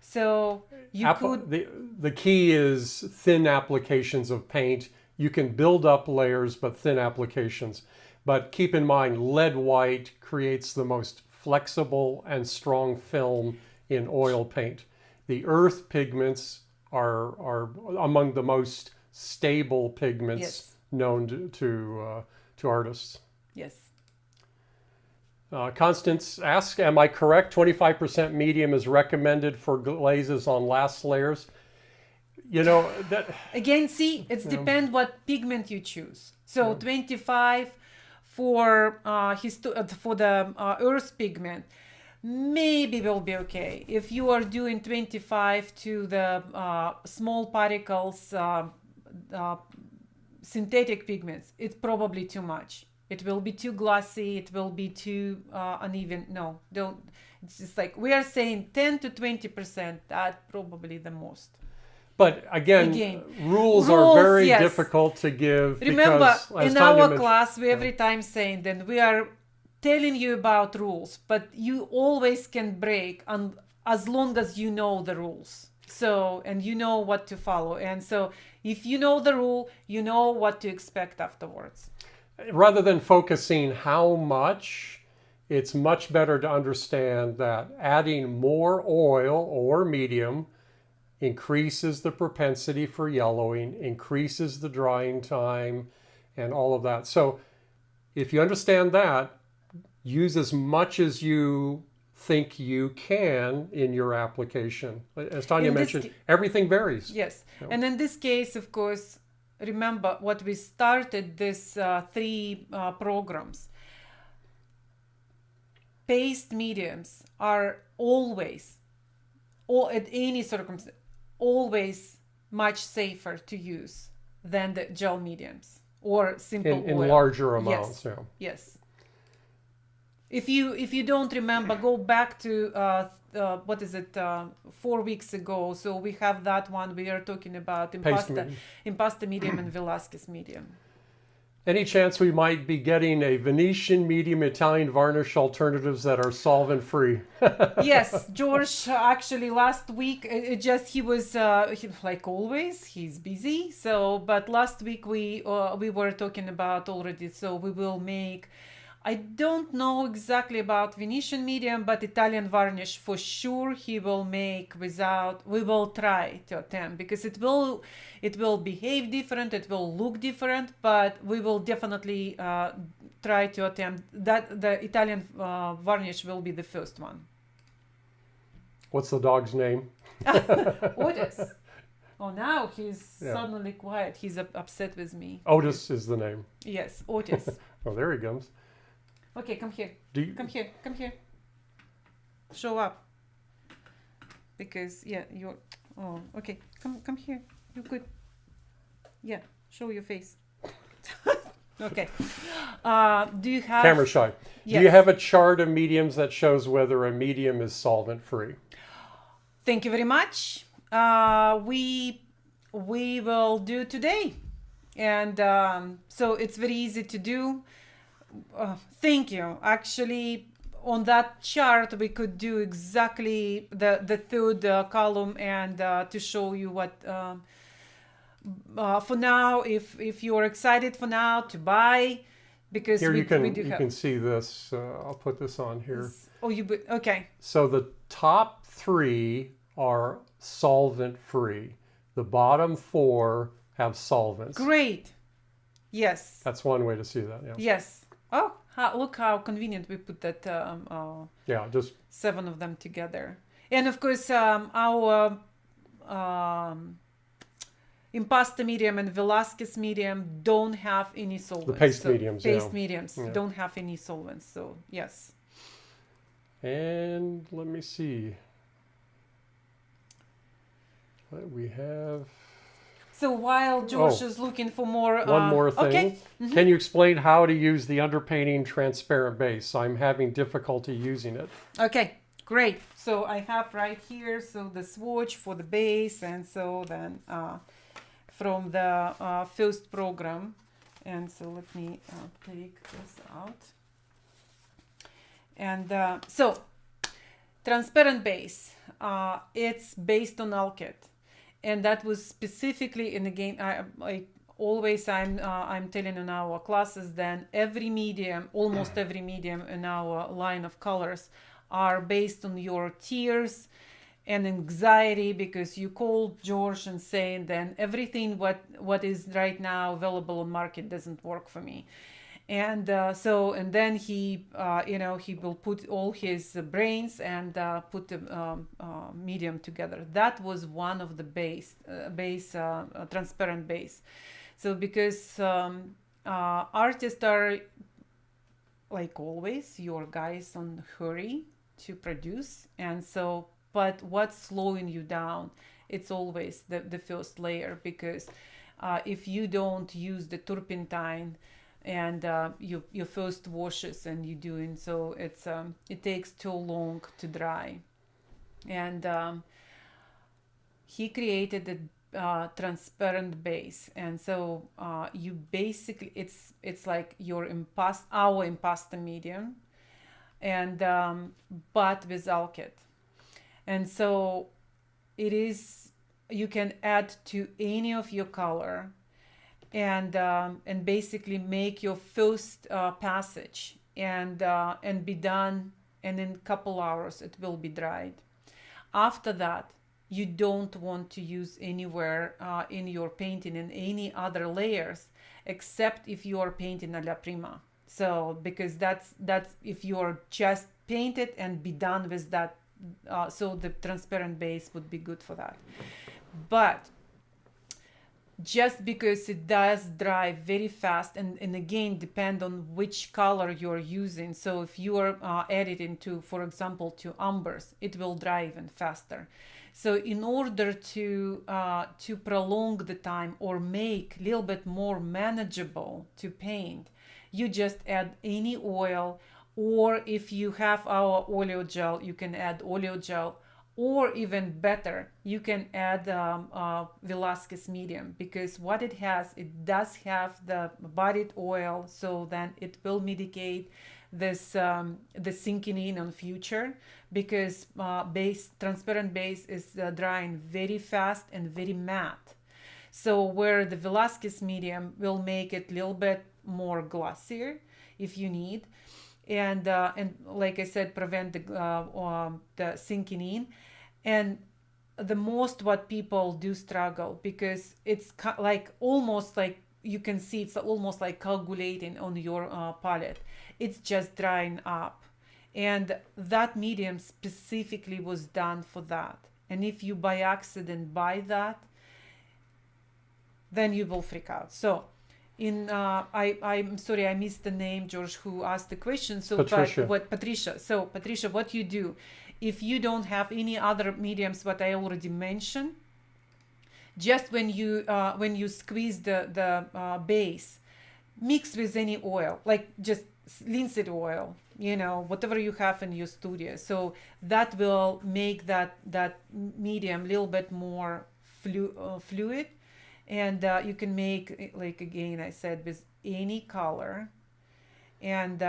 So you could. The key is thin applications of paint. You can build up layers, but thin applications. But keep in mind, lead white creates the most flexible and strong film in oil paint. The earth pigments are among the most stable pigments known to artists. Yes. Constance asks, am I correct? 25% medium is recommended for glazes on last layers. You know, that again, see, it's depend what pigment you choose. So 25 for the earth pigment maybe will be okay. If you are doing 25 to the small particles synthetic pigments, it's probably too much. It will be too glossy, it will be too uneven. No, don't. It's just like we are saying 10 to 20%, that's probably the most. But again, rules are very difficult to give. Remember, because, in our class, we every time saying that we are telling you about rules, but you always can break as long as you know the rules. So, and you know what to follow. And so if you know the rule, you know what to expect afterwards. Rather than focusing how much, it's much better to understand that adding more oil or medium increases the propensity for yellowing, increases the drying time, and all of that. So if you understand that, use as much as you think you can in your application. As Tanya mentioned, everything varies. Yes. And in this case, of course, remember what we started this 3 programs. Paste mediums are always, or at any circumstance, always much safer to use than the gel mediums or simple oil. In larger amounts. Yes. Yes. If you don't remember, go back to 4 weeks ago. So we have that one. We are talking about Impasto medium and Velasquez medium. Any chance we might be getting a Venetian Medium Italian varnish alternatives that are solvent free? Yes, George, actually last week, he was like always, he's busy. So, but last week we were talking about already. So we will make, I don't know exactly about Venetian medium, but Italian varnish for sure he will make without, we will try to attempt, because it will behave different, it will look different, but we will definitely try to attempt that. The Italian varnish will be the first one. What's the dog's name? Otis. Oh, now he's suddenly quiet. He's upset with me. Otis is the name. Yes, Otis. Oh, there he comes. Okay, come here. Come here. Show up. Because you're. Oh, okay. Come here. You're good. Yeah, show your face. Okay. Do you have camera shy? Yes. Do you have a chart of mediums that shows whether a medium is solvent free? Thank you very much. We will do today, and so it's very easy to do. Thank you. Actually, on that chart, we could do exactly the third column, and to show you what. For now, if you're excited for now to buy, because here you can see this. I'll put this on here. Okay. So the top 3 are solvent free. The bottom 4 have solvents. Great. Yes. That's one way to see that. Yeah. Yes. Oh, look how convenient we put that Yeah, just 7 of them together. And of course, our Impasto medium and Velasquez medium don't have any solvents. the paste mediums. Paste Yeah. mediums Yeah. don't have any solvents. So yes. And let me see. What we have. So while George is looking for more... One more thing. Okay. Mm-hmm. Can you explain how to use the underpainting transparent base? I'm having difficulty using it. Okay, great. So I have right here, so the swatch for the base, and so then from the first program. And so let me take this out. And so transparent base, it's based on alkyd. And that was specifically, and again, I'm telling in our classes, then every medium, almost every medium in our line of colors are based on your tears and anxiety, because you called George and saying then everything what is right now available on market doesn't work for me. And then he will put all his brains and put the medium together. That was one of the transparent base. So because artists are, like always, your guys on hurry to produce, and so, but what's slowing you down? It's always the first layer, because if you don't use the turpentine and your first washes and you doing so, it takes too long to dry. And he created a transparent base, and so you basically, it's like our Impasto medium, and but with alkyd. And so it is, you can add to any of your color, and basically make your first passage and be done, and in a couple hours it will be dried. After that, you don't want to use anywhere in your painting in any other layers, except if you are painting a la prima. So because that's if you are just paint it and be done with that, so the transparent base would be good for that. But just because it does dry very fast, and again depend on which color you're using. So if you are editing to, for example, to umbers, it will dry even faster. So in order to prolong the time or make a little bit more manageable to paint, you just add any oil, or if you have our oil gel, you can add oil gel, or even better, you can add Velasquez medium, because what it has, it does have the bodied oil, so then it will mitigate this the sinking in on future, because transparent base is drying very fast and very matte. So where the Velasquez medium will make it a little bit more glossier if you need, and like I said, prevent the sinking in. And the most what people do struggle, because it's like almost like you can see it's almost like coagulating on your palette. It's just drying up, and that medium specifically was done for that. And if you by accident buy that, then you will freak out. So I'm sorry, I missed the name, George, who asked the question. So Patricia. Patricia. So Patricia, what you do, if you don't have any other mediums, what I already mentioned, just when you squeeze the base, mix with any oil, like just linseed oil, whatever you have in your studio. So that will make that medium a little bit more fluid, and you can make, like again I said, with any color. And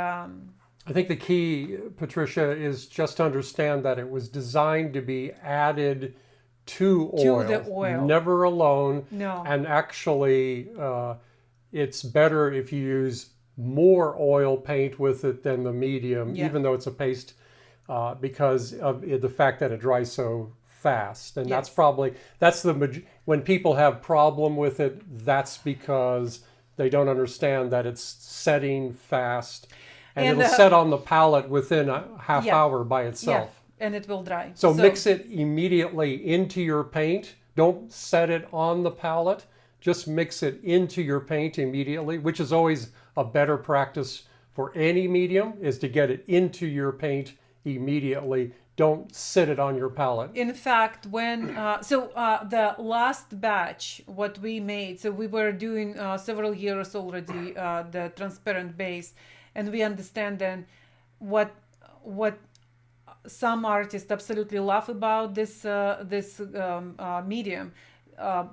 I think the key, Patricia, is just to understand that it was designed to be added to the oil, never alone. No. And actually, it's better if you use more oil paint with it than the medium, even though it's a paste, because of the fact that it dries so fast. And Yes. that's when people have problem with it, that's because they don't understand that it's setting fast. And it'll set on the palette within a half hour by itself. And it will dry. So mix it immediately into your paint. Don't set it on the palette. Just mix it into your paint immediately, which is always a better practice for any medium, is to get it into your paint immediately. Don't sit it on your palette. In fact, when the last batch, what we made, so we were doing several years already the transparent base, and we understand then what some artists absolutely love about this medium.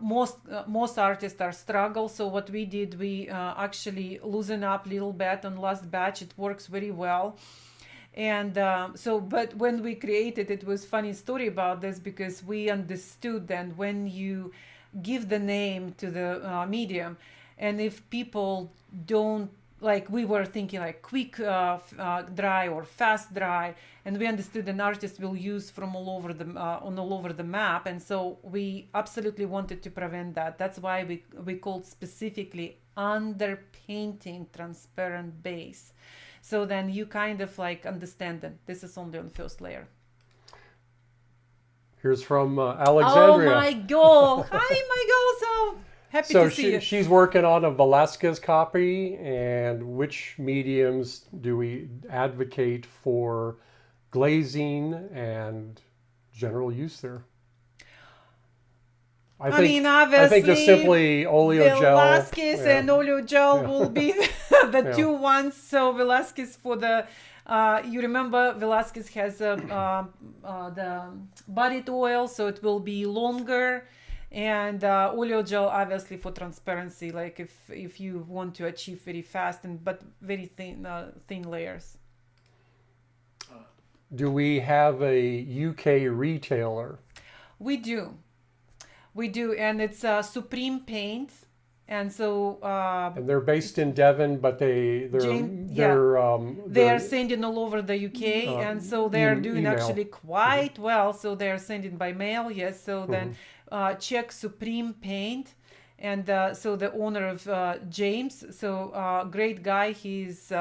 Most artists are struggle. So what we did, we actually loosen up a little bit on last batch. It works very well. And but when we created it, was funny story about this, because we understood then when you give the name to the medium, and if people don't, like we were thinking like quick dry or fast dry, and we understood an artist will use from all over the map, and so we absolutely wanted to prevent that. That's why we called specifically underpainting transparent base. So then you kind of like understand that this is only on first layer. Here's from Alexandria. Oh my God! Hi, my God! So happy to see you. She's working on a Velasquez copy. And which mediums do we advocate for glazing and general use there? I mean, obviously, I think just simply oleo gel. Velasquez and oleo gel will be the two ones. So Velasquez for the, you remember Velasquez has the bodied oil, so it will be longer. And oleo gel obviously for transparency, like if you want to achieve very fast but very thin layers. Do we have a UK retailer? We do. We do, and it's Supreme Paint, and so and they're based in Devon, but they're sending all over the UK, and so they're doing actually quite well. So they're sending by mail, yes. So then check Supreme Paint, and so the owner of James, so great guy. He's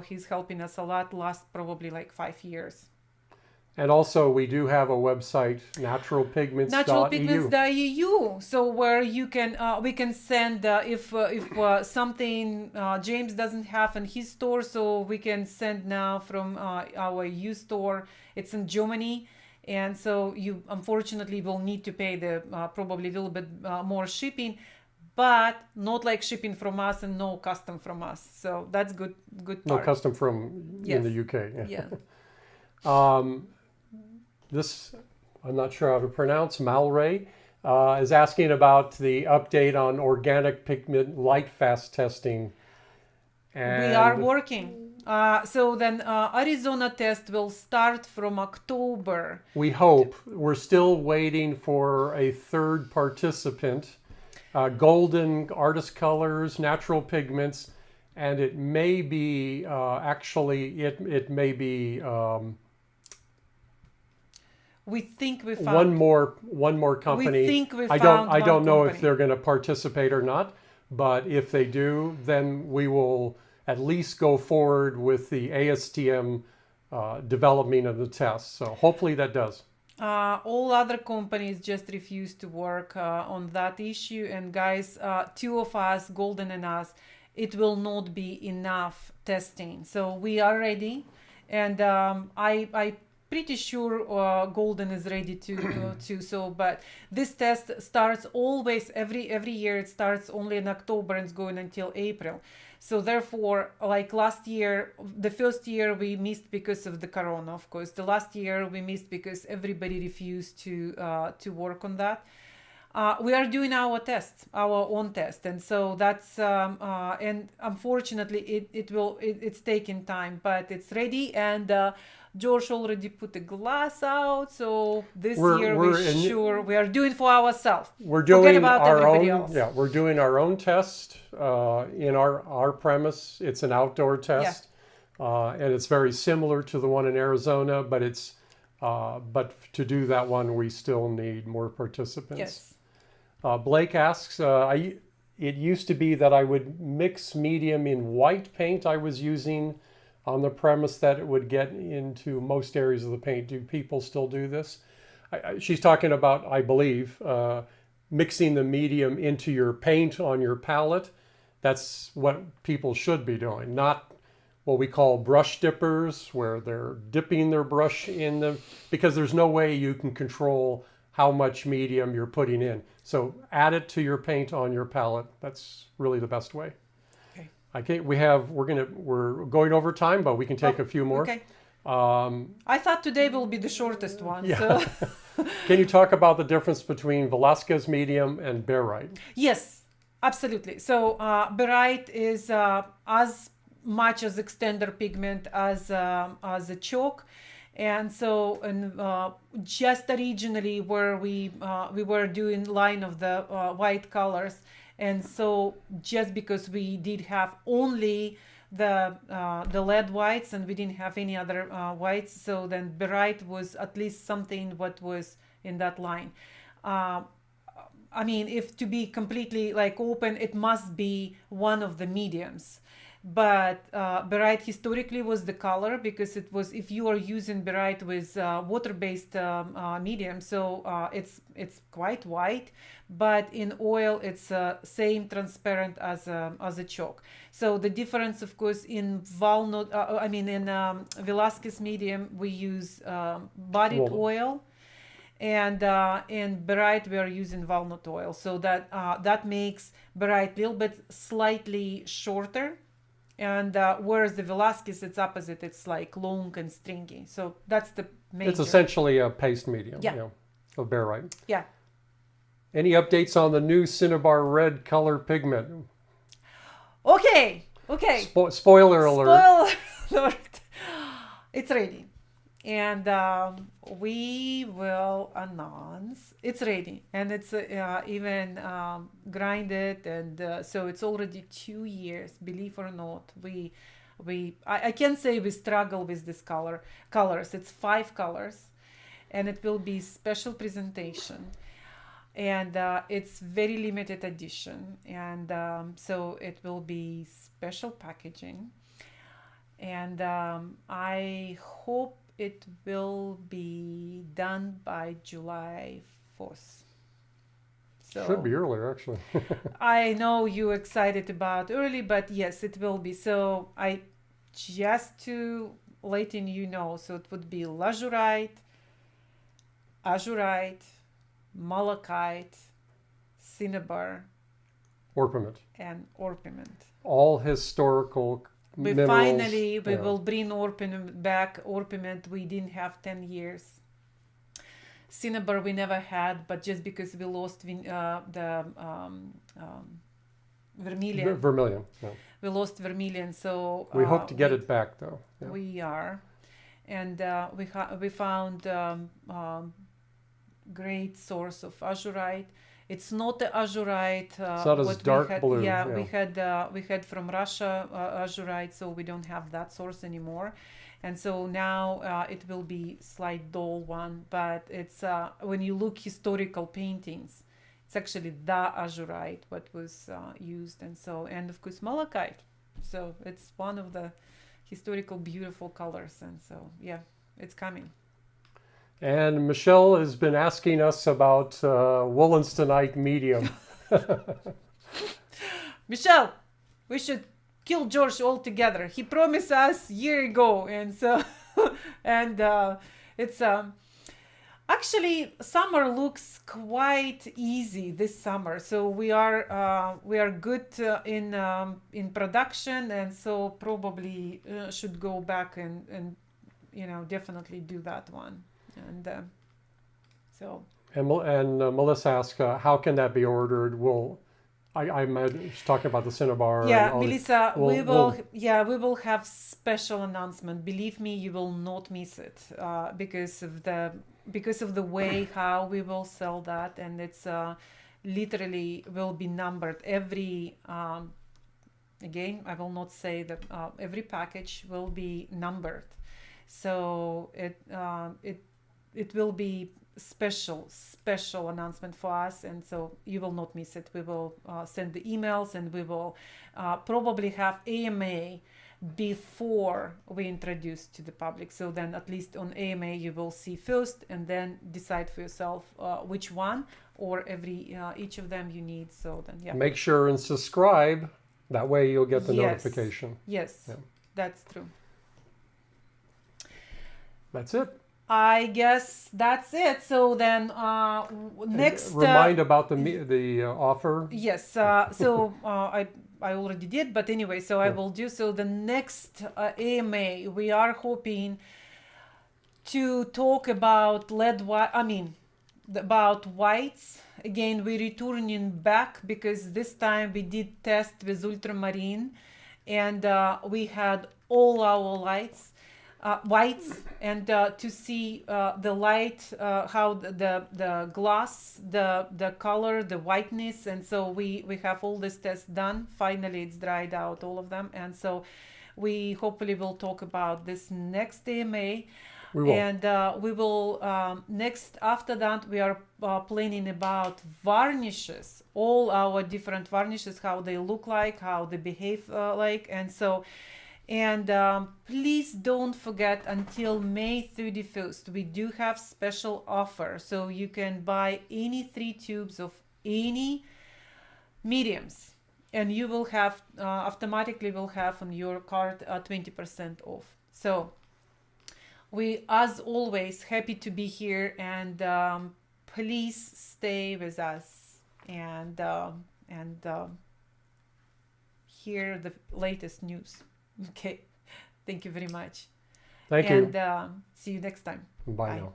he's helping us a lot. Last probably like 5 years. And also, we do have a website, naturalpigments.eu. Naturalpigments.eu. So where you can, we can send if something James doesn't have in his store, so we can send now from our EU store. It's in Germany, and so you unfortunately will need to pay the probably a little bit more shipping, but not like shipping from us and no custom from us. So that's good part. No custom from in the UK. Yeah. This, I'm not sure how to pronounce, Malray, is asking about the update on organic pigment light fast testing. And we are working. So then Arizona test will start from October. We hope. We're still waiting for a third participant. Golden Artist Colors, Natural Pigments, and it may be, it may be... we think we found one more company. We think we found I don't know company. if they're going to participate or not, but if they do, then we will at least go forward with the ASTM development of the test. So hopefully that does. All other companies just refuse to work on that issue. And guys, two of us, Golden and us, it will not be enough testing. So we are ready, and I pretty sure Golden is ready to so. But this test starts always every year. It starts only in October and it's going until April. So therefore, like last year, the first year we missed because of the corona, of course. The last year we missed because everybody refused to work on that. We are doing our test, our own test, and so that's and unfortunately it's taking time, but it's ready. And George already put the glass out, so this year we are doing for ourselves. We're doing our own. Yeah, we're doing our own test in our premise. It's an outdoor test, and it's very similar to the one in Arizona, but it's but to do that one we still need more participants. Yes. Blake asks, it used to be that I would mix medium in white paint I was using on the premise that it would get into most areas of the paint. Do people still do this? She's talking about, I believe, mixing the medium into your paint on your palette. That's what people should be doing, not what we call brush dippers, where they're dipping their brush in them, because there's no way you can control how much medium you're putting in. So add it to your paint on your palette. That's really the best way. Okay. We're going over time, but we can take a few more. Okay. I thought today will be the shortest one. Yeah. So. Can you talk about the difference between Velasquez Medium and Barite? Yes, absolutely. So Barite is as much as extender pigment as a chalk. And so, just originally where we were doing line of the white colors, and so just because we did have only the lead whites and we didn't have any other whites, so then Barite was at least something what was in that line. I mean, if to be completely like open, it must be one of the mediums. But Barite historically was the color, because it was, if you are using Barite with water-based medium, so it's quite white, but in oil it's same transparent as a chalk. So the difference, of course, in walnut, in Velasquez medium we use bodied oil, and in Barite we are using walnut oil. So that makes Barite a little bit slightly shorter. And whereas the Velasquez, it's opposite. It's like long and stringy. So that's the major. It's essentially a paste medium, of Barite. Yeah. Any updates on the new Cinnabar Red color pigment? Okay. Spoiler alert. Spoiler alert. It's ready. And we will announce it's ready, and it's even grinded, and so it's already 2 years. Believe or not, I can say we struggle with this colors. It's 5 colors, and it will be special presentation, and it's very limited edition, and so it will be special packaging, and I hope it will be done by July 4th. So should be earlier, actually. I know you're excited about early, but yes, it will be. So I just to letting you know, so it would be lazurite, azurite, malachite, cinnabar, Orpiment. and orpiment. All historical minerals. Finally, we will bring orpiment back. Orpiment we didn't have 10 years. Cinnabar we never had, but just because we lost the vermilion. Vermilion. Yeah. We lost vermilion, so we hope to get it back, though. Yeah. We are, and we found great source of azurite. It's not the azurite. It's not as dark blue. Yeah, we had from Russia azurite, so we don't have that source anymore, and so now it will be slight dull one. But it's when you look historical paintings, it's actually the azurite what was used, and of course malachite. So it's one of the historical beautiful colors, and so yeah, it's coming. And Michelle has been asking us about Wollastonite medium. Michelle, we should kill George altogether. He promised us a year ago, and so and it's actually summer looks quite easy this summer. So we are good in production, and so probably should go back and definitely do that one. And so. And Melissa asked, how can that be ordered? I imagine she's talking about the Cinnabar. Yeah, Melissa, we will have special announcement. Believe me, you will not miss it because of the way how we will sell that, and it's literally will be numbered every. Again, I will not say that every package will be numbered, so it will be special announcement for us, and so you will not miss it. We will send the emails, and we will probably have AMA before we introduce to the public. So then at least on AMA you will see first and then decide for yourself which one or each of them you need. So then make sure and subscribe. That way you'll get the notification. Yes, that's true. That's it. I guess that's it. So then next... Remind about the offer. Yes, so I already did, but anyway, so I will do. So the next AMA, we are hoping to talk about about whites. Again, we're returning back because this time we did test with ultramarine, and we had all our whites, and to see the light, how the glass, the color, the whiteness, and so we have all this tests done. Finally, it's dried out, all of them, and so we hopefully will talk about this next AMA. We will. And we will next after that we are planning about varnishes, all our different varnishes, how they look like, how they behave like, and so. And please don't forget, until May 31st, we do have special offer. So you can buy any 3 tubes of any mediums, and you will have automatically will have on your card 20% off. So we, as always, happy to be here, and please stay with us and hear the latest news. Okay, thank you very much. Thank you. And see you next time. Bye now.